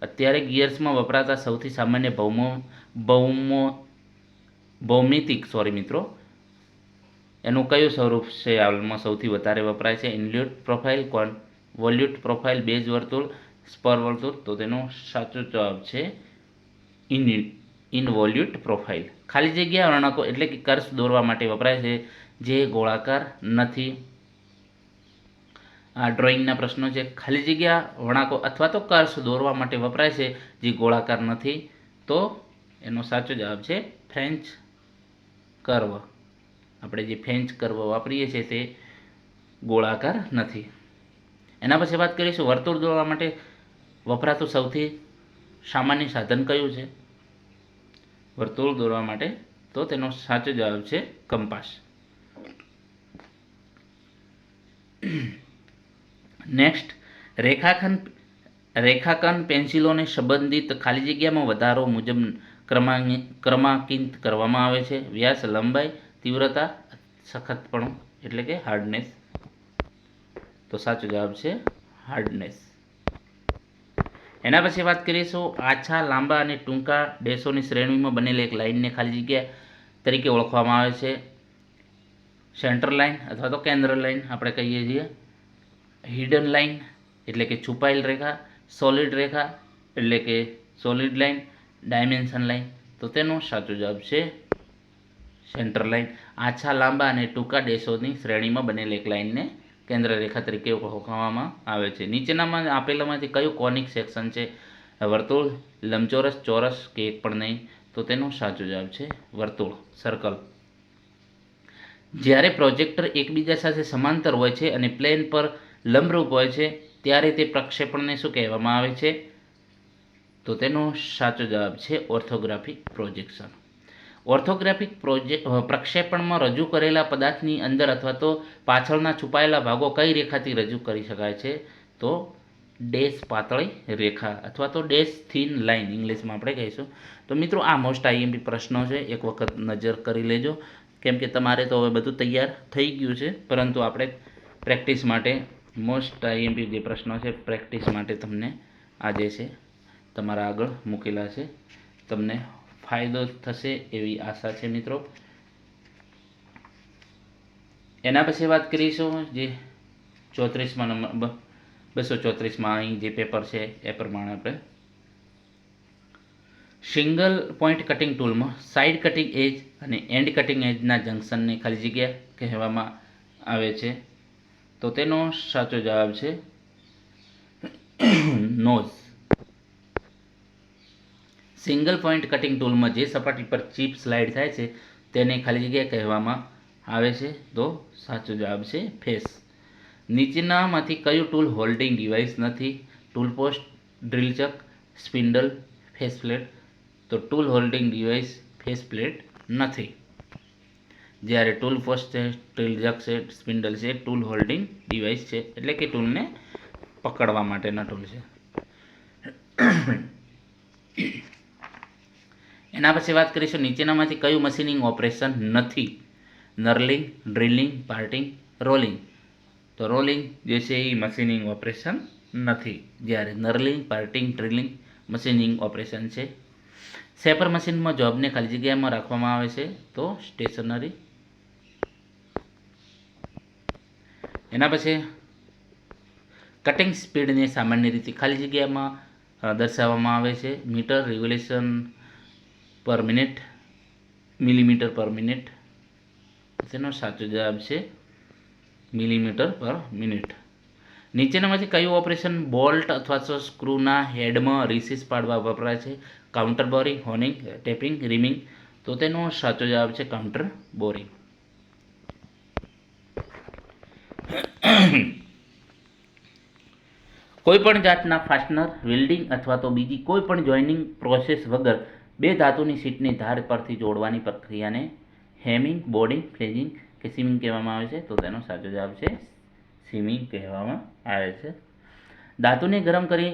અત્યારે ગિયર્સમાં વપરાતા સૌથી સામાન્ય ભૌમિતિક એનું કયું સ્વરૂપ છે હાલમાં સૌથી વધારે વપરાય છે? ઇન્વોલ્યુટ પ્રોફાઇલ, કોન્વોલ્યુટ પ્રોફાઇલ, બેઝ વર્તુળ, સ્પર વર્તુળ. તો તેનો સાચો જવાબ છે ઇન્વોલ્યુટ પ્રોફાઇલ. ખાલી જગ્યા વળાંકો એટલે કે કર્વ્સ દોરવા માટે વપરાય છે જે ગોળાકાર નથી. આ ડ્રોઈંગના પ્રશ્નો છે. ખાલી જગ્યા વળાંકો અથવા તો કર્વ્સ દોરવા માટે વપરાય છે જે ગોળાકાર નથી. તો એનો સાચો જવાબ છે ફ્રેન્ચ કર્વ. આપણે જે ફ્રેન્ચ કર્વ વાપરીએ છીએ તે ગોળાકાર નથી. એના પછી વાત કરીશું વર્તુળ દોરવા માટે વપરાતું સૌથી સામાન્ય સાધન કયું છે વર્તુળ દોરવા માટે? તો તેનો સાચો જવાબ છે કંપાસ. નેક્સ્ટ, રેખાંકન પેન્સિલોને સંબંધિત ખાલી જગ્યામાં વધારો મુજબ ક્રમાંકિત કરવામાં આવે છે. વ્યાસ, લંબાઈ, તીવ્રતા, સખતપણું એટલે કે હાર્ડનેસ. તો સાચો જવાબ છે હાર્ડનેસ. એના પછી વાત કરીશું આછા, લાંબા અને ટૂંકા ડેશોની શ્રેણીમાં બનેલી એક લાઇનને ખાલી જગ્યા તરીકે ઓળખવામાં આવે છે. સેન્ટર લાઇન અથવા તો કેન્દ્ર લાઇન આપણે કહીએ છીએ. હિડન લાઇન એટલે કે છુપાયેલ રેખા, સોલિડ રેખા એટલે કે સોલિડ લાઇન, ડાયમેન્શન લાઇન. તો તેનો સાચો જવાબ છે સેન્ટર લાઇન. આછા, લાંબા અને ટૂંકા ડેશોની શ્રેણીમાં બનેલી એક લાઇનને કેન્દ્ર રેખા તરીકે ઓળખવામાં આવે છે. નીચેનામાં આપેલામાંથી કયું કોનિક સેક્શન છે? વર્તુળ, લંબચોરસ, ચોરસ કે એક પણ નહીં. તો તેનો સાચો જવાબ છે વર્તુળ, સર્કલ. જ્યારે પ્રોજેક્ટર એકબીજા સાથે સમાંતર હોય છે અને પ્લેન પર લંબરૂપ હોય છે ત્યારે તે પ્રક્ષેપણને શું કહેવામાં આવે છે? તો તેનો સાચો જવાબ છે ઓર્થોગ્રાફિક પ્રોજેક્શન. ઓર્થોગ્રાફિક પ્રક્ષેપણમાં રજૂ કરેલા પદાર્થની અંદર અથવા તો પાછળના છુપાયેલા ભાગો કઈ રેખાથી રજૂ કરી શકાય છે? તો ડેશ પાતળી રેખા અથવા તો ડેશ થીન લાઇન ઇંગ્લિશમાં આપણે કહીશું. તો મિત્રો આ મોસ્ટ આઈએમપી પ્રશ્નો છે, એક વખત નજર કરી લેજો, કેમ કે તમારે તો હવે બધું તૈયાર થઈ ગયું છે, પરંતુ આપણે પ્રેક્ટિસ માટે મોસ્ટ આઈએમપી જે પ્રશ્નો છે પ્રેક્ટિસ માટે તમને આ જે છે તમારા આગળ મૂકેલા છે. તમને ફાયદો થશે એવી આશા છે મિત્રો. એના પછી વાત કરીશું જે 34માં નંબર 234માં અહીં જે પેપર છે એ પ્રમાણે આપણે સિંગલ પોઈન્ટ કટિંગ ટૂલમાં સાઇડ કટિંગ એજ અને એન્ડ કટિંગ એજના જંકશનને ખાલી જગ્યા કહેવામાં આવે છે. તો તેનો સાચો જવાબ છે નોઝ. સિંગલ પોઈન્ટ કટિંગ ટૂલમાં જે સપાટી પર ચીપ સ્લાઇડ થાય છે તેને ખાલી જગ્યા કહેવામાં આવે છે. તો સાચો જવાબ છે ફેસ. નીચેનામાંથી કયું ટૂલ હોલ્ડિંગ ડિવાઇસ નથી? ટૂલ પોસ્ટ, ડ્રિલ ચક, સ્પિન્ડલ, ફેસ પ્લેટ. તો tool holding device face plate નથી. જ્યારે ટૂલ પોસ્ટ છે, ડ્રિલ ચક છે, સ્પિન્ડલ છે, ટૂલ હોલ્ડિંગ ડિવાઇસ છે એટલે કે ટૂલને પકડવા માટેના ટૂલ છે. એના પછી વાત કરીશું નીચેનામાંથી કયું મશીનિંગ ઓપરેશન નથી? નર્લિંગ, ડ્રિલિંગ, પાર્ટિંગ, રોલિંગ. તો રોલિંગ જે છે એ મશીનિંગ ઓપરેશન નથી, જ્યારે નર્લિંગ, પાર્ટિંગ, ડ્રિલિંગ મશીનિંગ ઓપરેશન છે. શેપર મશીનમાં જોબને ખાલી જગ્યામાં રાખવામાં આવે છે. તો સ્ટેશનરી. એના પછી કટિંગ સ્પીડને સામાન્ય રીતે ખાલી જગ્યામાં દર્શાવવામાં આવે છે. Metre, revolution per minute, millimetre per minute. તેનો સાચો જવાબ છે મિલીમીટર પર મિનિટ. નીચેનામાંથી કયું ઓપરેશન બોલ્ટ અથવા તો સ્ક્રૂના હેડમાં રીસીસ પાડવા વપરાય છે? Counter boring, honing, tapping, reaming. તો તેનો સાચો જવાબ છે કાઉન્ટર બોરિંગ. કોઈપણ જાતના ફાસ્ટનર, વેલ્ડિંગ અથવા તો બીજી કોઈપણ જોઇનિંગ પ્રોસેસ વગર બે ધાતુની શીટની ધાર પરથી જોડવાની પ્રક્રિયાને હેમિંગ, બોર્ડિંગ, ફ્લેજિંગ કે સીમિંગ કહેવામાં આવે છે. તો તેનો સાચો જવાબ છે સીમિંગ કહેવામાં આવે છે. ધાતુને ગરમ કરી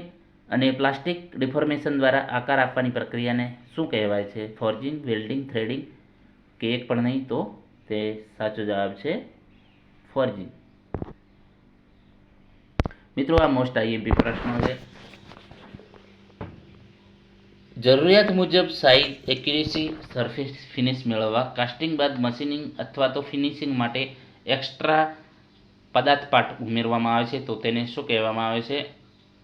અને પ્લાસ્ટિક ડિફોર્મેશન દ્વારા આકાર આપવાની પ્રક્રિયાને શું કહેવાય છે? ફોર્જિંગ, વેલ્ડિંગ, થ્રેડિંગ કે એક પણ નહીં. તો તે સાચો જવાબ છે ફોર્જિંગ. મિત્રો આ મોસ્ટ આઈએમપી પ્રશ્નો છે. જરૂરિયાત મુજબ સાઇઝ, એક્યુરેસી, સરફેસ ફિનિશ મેળવવા કાસ્ટિંગ બાદ મશીનિંગ અથવા તો ફિનિશિંગ માટે એક્સ્ટ્રા પદાર્થ પાર્ટ ઉમેરવામાં આવે છે. તો તેને શું કહેવામાં આવે છે?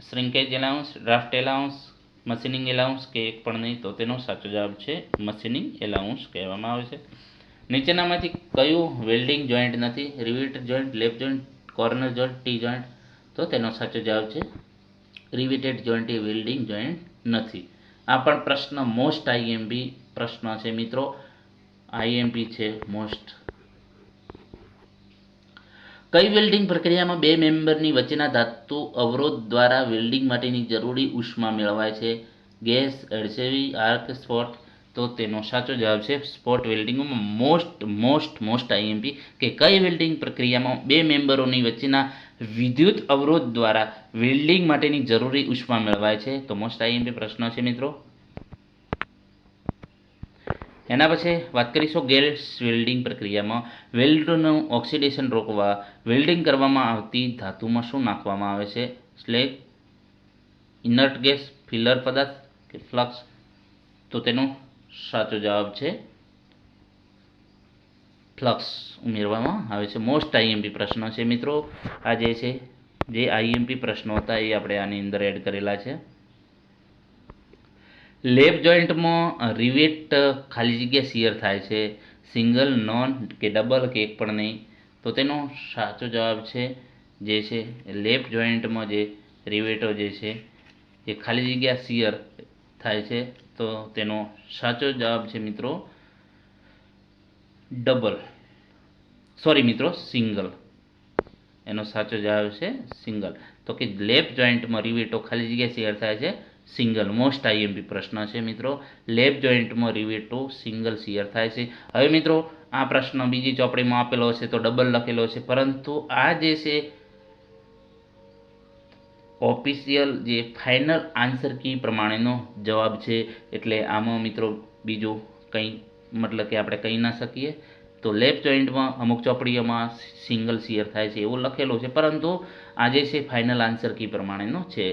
Shrinkage allowance, draft allowance, machining allowance કે એક પણ નહીં. તો તેનો સાચો જવાબ છે મશીનિંગ એલાઉન્સ કહેવામાં આવે છે. નીચેનામાંથી કયું વેલ્ડિંગ જોઈન્ટ નથી? Riveted joint, lap joint, corner joint, T joint. તો તેનો સાચો જવાબ છે રિવેટેડ જોઈન્ટ એ વેલ્ડિંગ જોઈન્ટ નથી. આ પણ પ્રશ્ન મોસ્ટ આઈએમપી પ્રશ્ન છે મિત્રો, આઈએમપી છે મોસ્ટ. કઈ વેલ્ડિંગ પ્રક્રિયામાં બે મેમ્બરની વચ્ચેના ધાતુ અવરોધ દ્વારા વેલ્ડિંગ માટેની જરૂરી ઉષ્મા મેળવાય છે? Gas, adhesive, arc, spot. તો તો તેનો સાચો જવાબ છે સ્પોટ વેલ્ડિંગમાં મોસ્ટ આઈએમપી કે કઈ વેલ્ડિંગ પ્રક્રિયામાં બે મેમ્બરોની વચ્ચેના વિદ્યુત અવરોધ દ્વારા વેલ્ડિંગ માટેની જરૂરી ઉષ્મા મેળવાય છે? તો મોસ્ટ આઈએમપી પ્રશ્ન છે મિત્રો. એના પછી વાત કરીશું ગેસ વેલ્ડિંગ પ્રક્રિયામાં વેલ્ડનું ઓક્સિડેશન રોકવા વેલ્ડિંગ કરવામાં આવતી ધાતુમાં શું નાખવામાં આવે છે? સ્લેગ, ઇનર્ટ ગેસ, ફિલર પદાર્થ કે ફ્લક્સ? તો તેનો સાચો જવાબ છે ફ્લક્સ ઉમેરવામાં આવે છે. મોસ્ટ આઈએમપી પ્રશ્ન છે મિત્રો. આ જે આઈએમપી પ્રશ્નો હતા એ આપણે આની અંદર એડ કરેલા છે. લેપ જોઈન્ટમાં રિવેટ ખાલી જગ્યા શિયર થાય છે, સિંગલ, નોન કે ડબલ કે એક પણ નહીં? તો તેનો સાચો જવાબ છે લેપ જોઈન્ટમાં જે રિવેટો જે છે એ ખાલી જગ્યા શિયર થાય છે. તો તેનો સાચો જવાબ છે મિત્રો સિંગલ. એનો સાચો જવાબ છે સિંગલ. તો કે લેપ જોઈન્ટમાં રિવેટો ખાલી જગ્યા શેર થાય છે સિંગલ. મોસ્ટ આઈએમપી પ્રશ્ન છે મિત્રો. લેપ જોઈન્ટમાં રિવેટો સિંગલ શેર થાય છે. હવે મિત્રો આ પ્રશ્ન બીજી ચોપડીમાં આપેલો છે તો ડબલ લખેલો છે, પરંતુ આ જે છે ઓફિશિયલ જે ફાઇનલ આન્સર કી પ્રમાણેનો જવાબ છે, એટલે આમાં મિત્રો બીજું કંઈ મતલબ કે આપણે કહી ના શકીએ. તો લેપ જોઈન્ટમાં અમુક ચોપડીઓમાં સિંગલ શિયર થાય છે એવું લખેલું છે, પરંતુ આ જે છે ફાઇનલ આન્સર કી પ્રમાણેનો છે.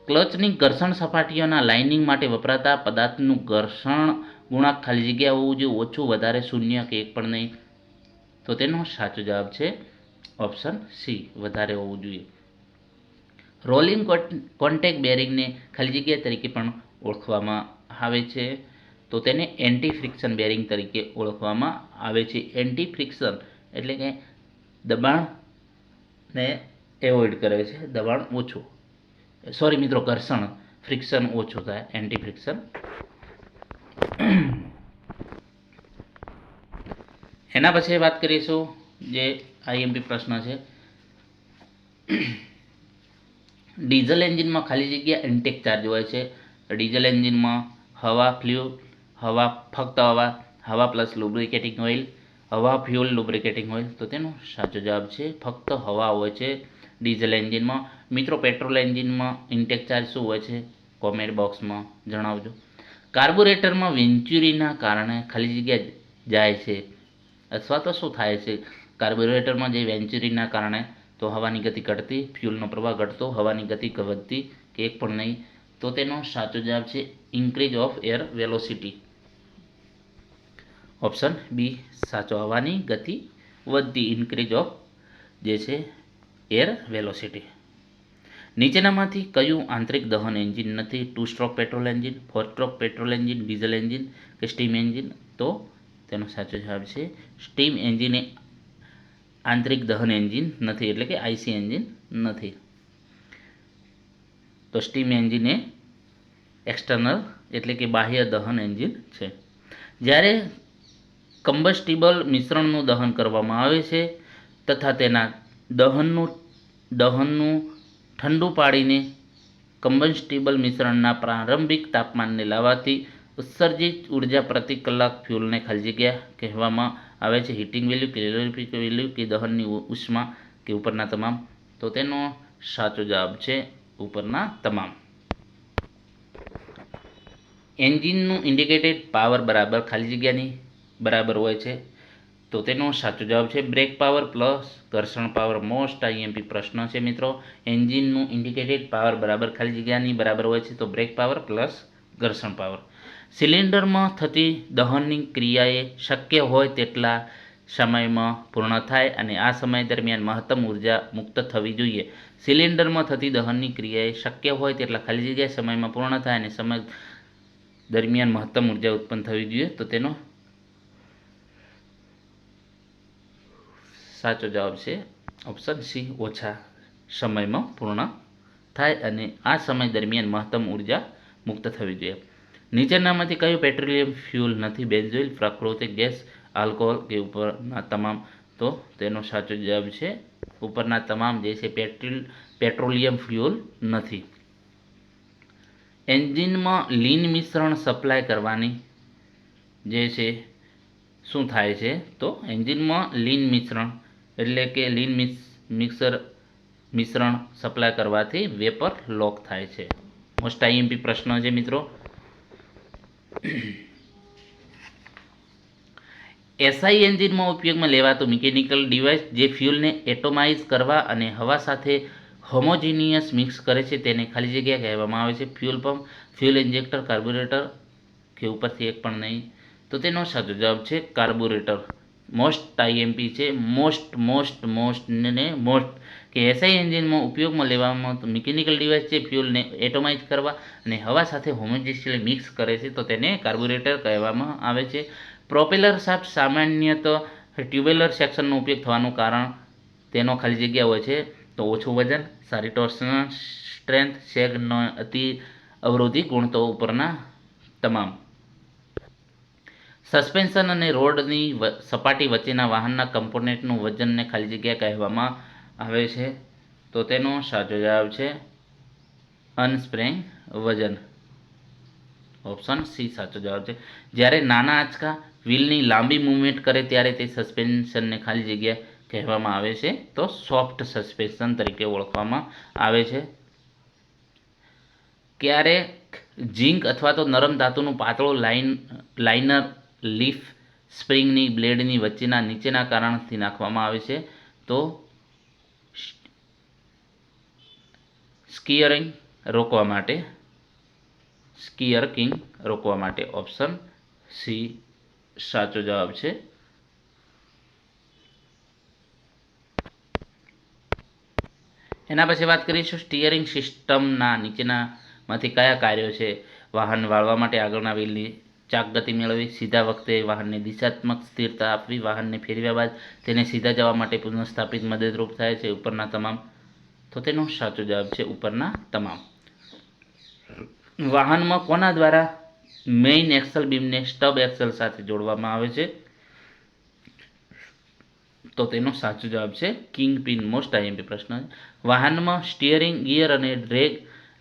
ક્લચની ઘર્ષણ સપાટીઓના લાઇનિંગ માટે વપરાતા પદાર્થનું ઘર્ષણ ગુણાંક ખાલી જગ્યા હોવું જોઈએ ઓછું, વધારે, શૂન્ય કે એક પણ નહીં? તો તેનો સાચો જવાબ છે ઓપ્શન સી, વધારે હોવું જોઈએ. રોલિંગ કોન્ટેક બેરિંગને ખાલી જગ્યા તરીકે પણ ઓળખવામાં આવે છે, તો તેને એન્ટી ફ્રિક્શન બેરિંગ તરીકે ઓળખવામાં આવે છે. એન્ટી ફ્રિક્શન એટલે કે દબાણને એવોઇડ કરે છે, દબાણ ઓછું, સોરી મિત્રો ઘર્ષણ, ફ્રિક્શન ઓછું થાય, એન્ટી ફ્રિક્શન. એના પછી વાત કરીશું જે આઈએમપી પ્રશ્ન છે ડીઝલ એન્જિનમાં ખાલી જગ્યા ઇન્ટેક ચાર્જ હોય છે. ડીઝલ એન્જિનમાં ફક્ત હવા પ્લસ લુબ્રિકેટિંગ ઓઇલ, હવા ફ્યુલ લુબ્રિકેટિંગ ઓઇલ? તો તેનો સાચો જવાબ છે ફક્ત હવા હોય છે ડીઝલ એન્જિનમાં. મિત્રો પેટ્રોલ એન્જિનમાં ઇન્ટેક ચાર્જ શું હોય છે? કોમેન્ટ બોક્સમાં જણાવજો. કાર્બોરેટરમાં વેન્ચ્યુરીના કારણે ખાલી જગ્યા જાય છે, અથવા તો શું થાય છે કાર્બોરેટરમાં જે વેન્ચ્યુરીના કારણે? તો હવાની ગતિ ઘટતી, ફ્યુલનો પ્રવાહ ઘટતો, હવાની ગતિ વધતી કે એક પણ નહીં? તો તેનો સાચો જવાબ છે increase of air velocity. Option B સાચો, હવાની ગતિ વધતી, ઇન્ક્રીઝ ઓફ જે છે એર વેલોસિટી. નીચેનામાંથી કયું આંતરિક દહન એન્જિન નથી? 2 stroke petrol engine, 4 stroke petrol engine, diesel engine કે સ્ટીમ એન્જિન? તો તેનો સાચો જવાબ છે સ્ટીમ એન્જિન એ આંતરિક દહન એન્જિન નથી, એટલે કે આઈસી એન્જિન નથી. તો સ્ટીમ એન્જિન એ એક્સટર્નલ એટલે કે બાહ્ય દહન એન્જિન છે. જ્યારે કમ્બસ્ટિબલ મિશ્રણનું દહન કરવામાં આવે છે તથા તેના દહનનું ઠંડુ પાડીને કમ્બસ્ટિબલ મિશ્રણના પ્રારંભિક તાપમાનને લાવવાથી ઉત્સર્જિત ઉર્જા પ્રતિ કલાક ફ્યુલને ખાલી જગ્યા કહેવામાં આવે છે. હીટિંગ વેલ્યુ, કેલોરીફિક વેલ્યુ કે દહનની ઉષ્મા કે ઉપરના તમામ? તો તેનો સાચો જવાબ છે ઉપરના તમામ. એન્જિનનું ઇન્ડિકેટેડ પાવર બરાબર ખાલી જગ્યાની બરાબર હોય છે, તો તેનો સાચો જવાબ છે બ્રેક પાવર પ્લસ ઘર્ષણ પાવર. મોસ્ટ આઈએમપી પ્રશ્ન છે મિત્રો. એન્જિનનું ઇન્ડિકેટેડ પાવર બરાબર ખાલી જગ્યાની બરાબર હોય છે, તો બ્રેક પાવર પ્લસ ઘર્ષણ પાવર. સિલિન્ડરમાં થતી દહનની ક્રિયાએ શક્ય હોય તેટલા સમયમાં પૂર્ણ થાય અને આ સમય દરમિયાન મહત્તમ ઉર્જા મુક્ત થવી જોઈએ. સિલિન્ડરમાં થતી દહનની ક્રિયાએ શક્ય હોય તેટલા ખાલી જગ્યા સમયમાં પૂર્ણ થાય અને સમય દરમિયાન મહત્તમ ઉર્જા ઉત્પન્ન થવી જોઈએ. તો તેનો સાચો જવાબ છે ઓપ્શન સી, ઓછા સમયમાં પૂર્ણ થાય અને આ સમય દરમિયાન મહત્તમ ઉર્જા મુક્ત થવી જોઈએ. નીચેનામાંથી કયું પેટ્રોલિયમ ફ્યુલ નથી? બેન્ઝોઇલ, પ્રાકૃતિક ગેસ, આલ્કોહોલ કે ઉપરના તમામ? તો તેનો સાચો જવાબ છે ઉપરના તમામ જે છે પેટ્રોલિયમ ફ્યુલ નથી. એન્જિનમાં લીન મિશ્રણ સપ્લાય કરવાની જે છે શું થાય છે તો એન્જિનમાં લીન મિશ્રણ એટલે કે લીન મિશ્રણ સપ્લાય કરવાથી વેપર લોક થાય છે. મોસ્ટ આઈએમપી પ્રશ્ન છે મિત્રો. એસઆઈ એન્જિનમાં ઉપયોગમાં લેવાતું મિકેનિકલ ડિવાઇસ જે ફ્યુલને એટોમાઇઝ કરવા અને હવા સાથે હોમોજીનિયસ મિક્સ કરે છે તેને ખાલી જગ્યા કહેવામાં આવે છે. ફ્યુલ પંપ, ફ્યુલ ઇન્જેક્ટર, કાર્બ્યુરેટર કે ઉપરથી એક પણ નહીં. તો તેનો સાચો જવાબ છે કાર્બોરેટર. મોસ્ટ આઈએમપી છે. મોસ્ટ કે એસઆઈ એન્જિનમાં ઉપયોગમાં લેવામાં મિકેનિકલ ડિવાઇસ છે ફ્યુલને એટોમાઇઝ કરવા અને હવા સાથે હોમોજીનિયસલી મિક્સ કરે છે તો તેને કાર્બોરેટર કહેવામાં આવે છે. પ્રોપેલર શાફ્ટ સામાન્યતઃ ટ્યુબ્યુલર સેક્શનનો ઉપયોગ થવાનું કારણ તેનો ખાલી જગ્યા હોય છે તો ઓછું વજન, સારી ટોર્સન સ્ટ્રેન્થ, સેગ નો અતિ અવરોધી ગુણ તો ઉપરના તમામ. સસ્પેન્શન અને રોડની સપાટી વચ્ચેના વાહનના કમ્પોનેન્ટનું વજનને ખાલી જગ્યા કહેવામાં આવે છે તો તેનો સાચો જવાબ છે અનસ્પ્રેંગ વજન. ઓપ્શન સી સાચો જવાબ છે. જ્યારે નાના આંચકા વ્હીલની લાંબી મૂવમેન્ટ કરે ત્યારે તે સસ્પેન્શનને ખાલી જગ્યા કહેવામાં આવે છે તો સોફ્ટ સસ્પેન્શન તરીકે ઓળખવામાં આવે છે. ક્યારેક ઝીંક અથવા તો નરમ ધાતુનું પાતળું લાઇનર લીફ સ્પ્રિંગની બ્લેડની વચ્ચેના નીચેના કારણથી નાખવામાં આવે છે તો સ્કિયરિંગ રોકવા માટે. ઓપ્શન સી સાચો જવાબ છે. એના પછી વાત કરીશું સ્ટીયરિંગ સિસ્ટમના નીચેનામાંથી કયા કાર્યો છે. વાહન વાળવા માટે આગળના વ્હીલની ચાક ગતિ મેળવવી, સીધા વખતે વાહનને દિશાત્મક સ્થિરતા આપવી, વાહનને ફેરવ્યા બાદ તેને સીધા જવા માટે પુનઃસ્થાપિત મદદરૂપ થાય છે ઉપરના તમામ. તો તેનો સાચો જવાબ છે ઉપરના તમામ. વાહનમાં કોના દ્વારા મેઇન એક્સલ બીમને સ્ટબ એક્સલ સાથે જોડવામાં આવે છે તો તેનો સાચો જવાબ છે કિંગ પિન. મોસ્ટ આઈએમપી પ્રશ્ન. વાહનમાં સ્ટીયરિંગ ગિયર અને ડ્રેગ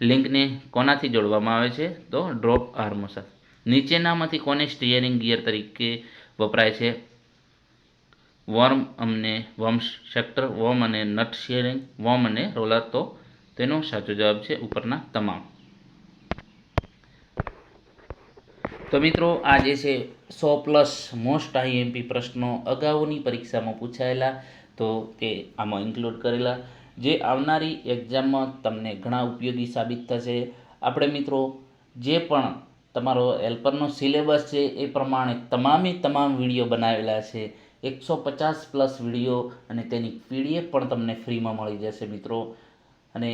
લિંકને કોનાથી જોડવામાં આવે છે તો ડ્રોપ આર્મ સાથે. નીચેનામાંથી કોને સ્ટીયરિંગ ગિયર તરીકે વપરાય છે? વર્મ સેક્ટર, વર્મ અને નટ સ્ટીયરિંગ, વર્મ અને રોલર. તો તેનો સાચો જવાબ છે ઉપરના તમામ. તો મિત્રો આ જે છે 100+ મોસ્ટ આઈએમપી પ્રશ્નો અગાઉની પરીક્ષામાં પૂછાયેલા તો તે આમાં ઇન્ક્લુડ કરેલા જે આવનારી એક્ઝામમાં તમને ઘણા ઉપયોગી સાબિત થશે. આપણે મિત્રો જે પણ તમારો હેલ્પરનો સિલેબસ છે એ પ્રમાણે તમામ વિડીયો બનાવેલા છે. 150+ વિડીયો અને તેની પીડીએફ પણ તમને ફ્રીમાં મળી જશે મિત્રો. અને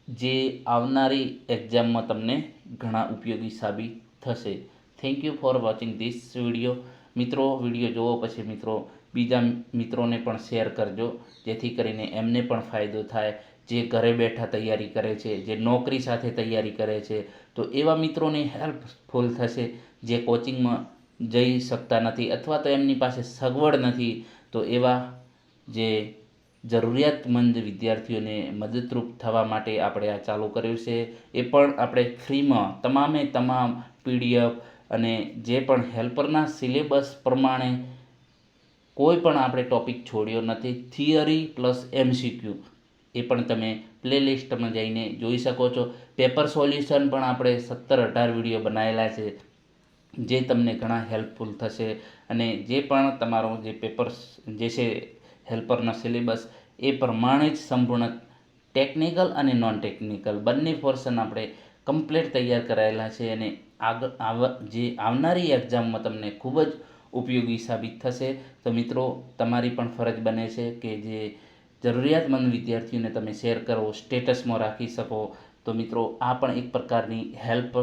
જે આવનારી એક્ઝામમાં તમને ઘણા ઉપયોગી સાબિત થશે. Thank you for watching this video. મિત્રો વિડીયો જોવો પછી મિત્રો બીજા મિત્રોને પણ શેર કરજો જેથી કરીને એમને પણ ફાયદો થાય જે ઘરે બેઠા તૈયારી કરે છે, જે નોકરી સાથે તૈયારી કરે છે. તો એવા મિત્રોને હેલ્પફુલ થશે જે કોચિંગમાં જઈ શકતા નથી અથવા તો એમની પાસે સગવડ નથી. તો એવા જે જરૂરિયાતમંદ વિદ્યાર્થીઓને મદદરૂપ થવા માટે આપણે આ ચાલુ કર્યું છે. એ પણ આપણે ફ્રીમાં તમામ પીડીએફ અને જે પણ હેલ્પરના સિલેબસ પ્રમાણે કોઈ પણ આપણે ટોપિક છોડ્યો નથી. થિયરી પ્લસ MCQ એ પણ તમે પ્લેલિસ્ટમાં જઈને જોઈ શકો છો. પેપર સોલ્યુશન પણ આપણે 17-18 વિડીયો બનાવેલા છે જે તમને ઘણા હેલ્પફુલ થશે. અને જે પણ તમારો જે પેપર્સ જે છે હેલ્પરના સિલેબસ એ પ્રમાણે જ સંપૂર્ણ ટેકનિકલ અને નોન ટેકનિકલ બંને પોર્શન આપણે કમ્પ્લીટ તૈયાર કરાયેલા છે અને જે આવનારી એક્ઝામમાં તમને ખૂબ જ ઉપયોગી સાબિત થશે. તો મિત્રો તમારી પણ ફરજ બને છે કે જે જરૂરિયાતમંદ વિદ્યાર્થીઓને તમે શેર કરો, સ્ટેટસમાં રાખી શકો. તો મિત્રો આ પણ એક પ્રકારની હેલ્પ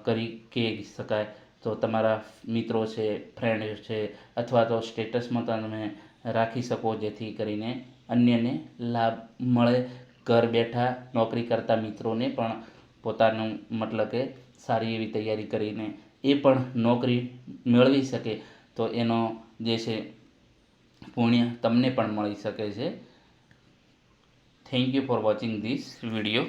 કરી કહી શકાય. તો તમારા મિત્રો છે, ફ્રેન્ડ છે અથવા તો સ્ટેટસમાં તમે રાખી શકો જેથી કરીને અન્યને લાભ મળે. ઘર બેઠા નોકરી કરતા મિત્રોને પણ પોતાનું મતલબ કે સારી એવી તૈયારી કરીને એ પણ નોકરી મેળવી શકે તો એનો જે છે પુણ્ય તમને પણ મળી શકે છે. Thank you for watching this video.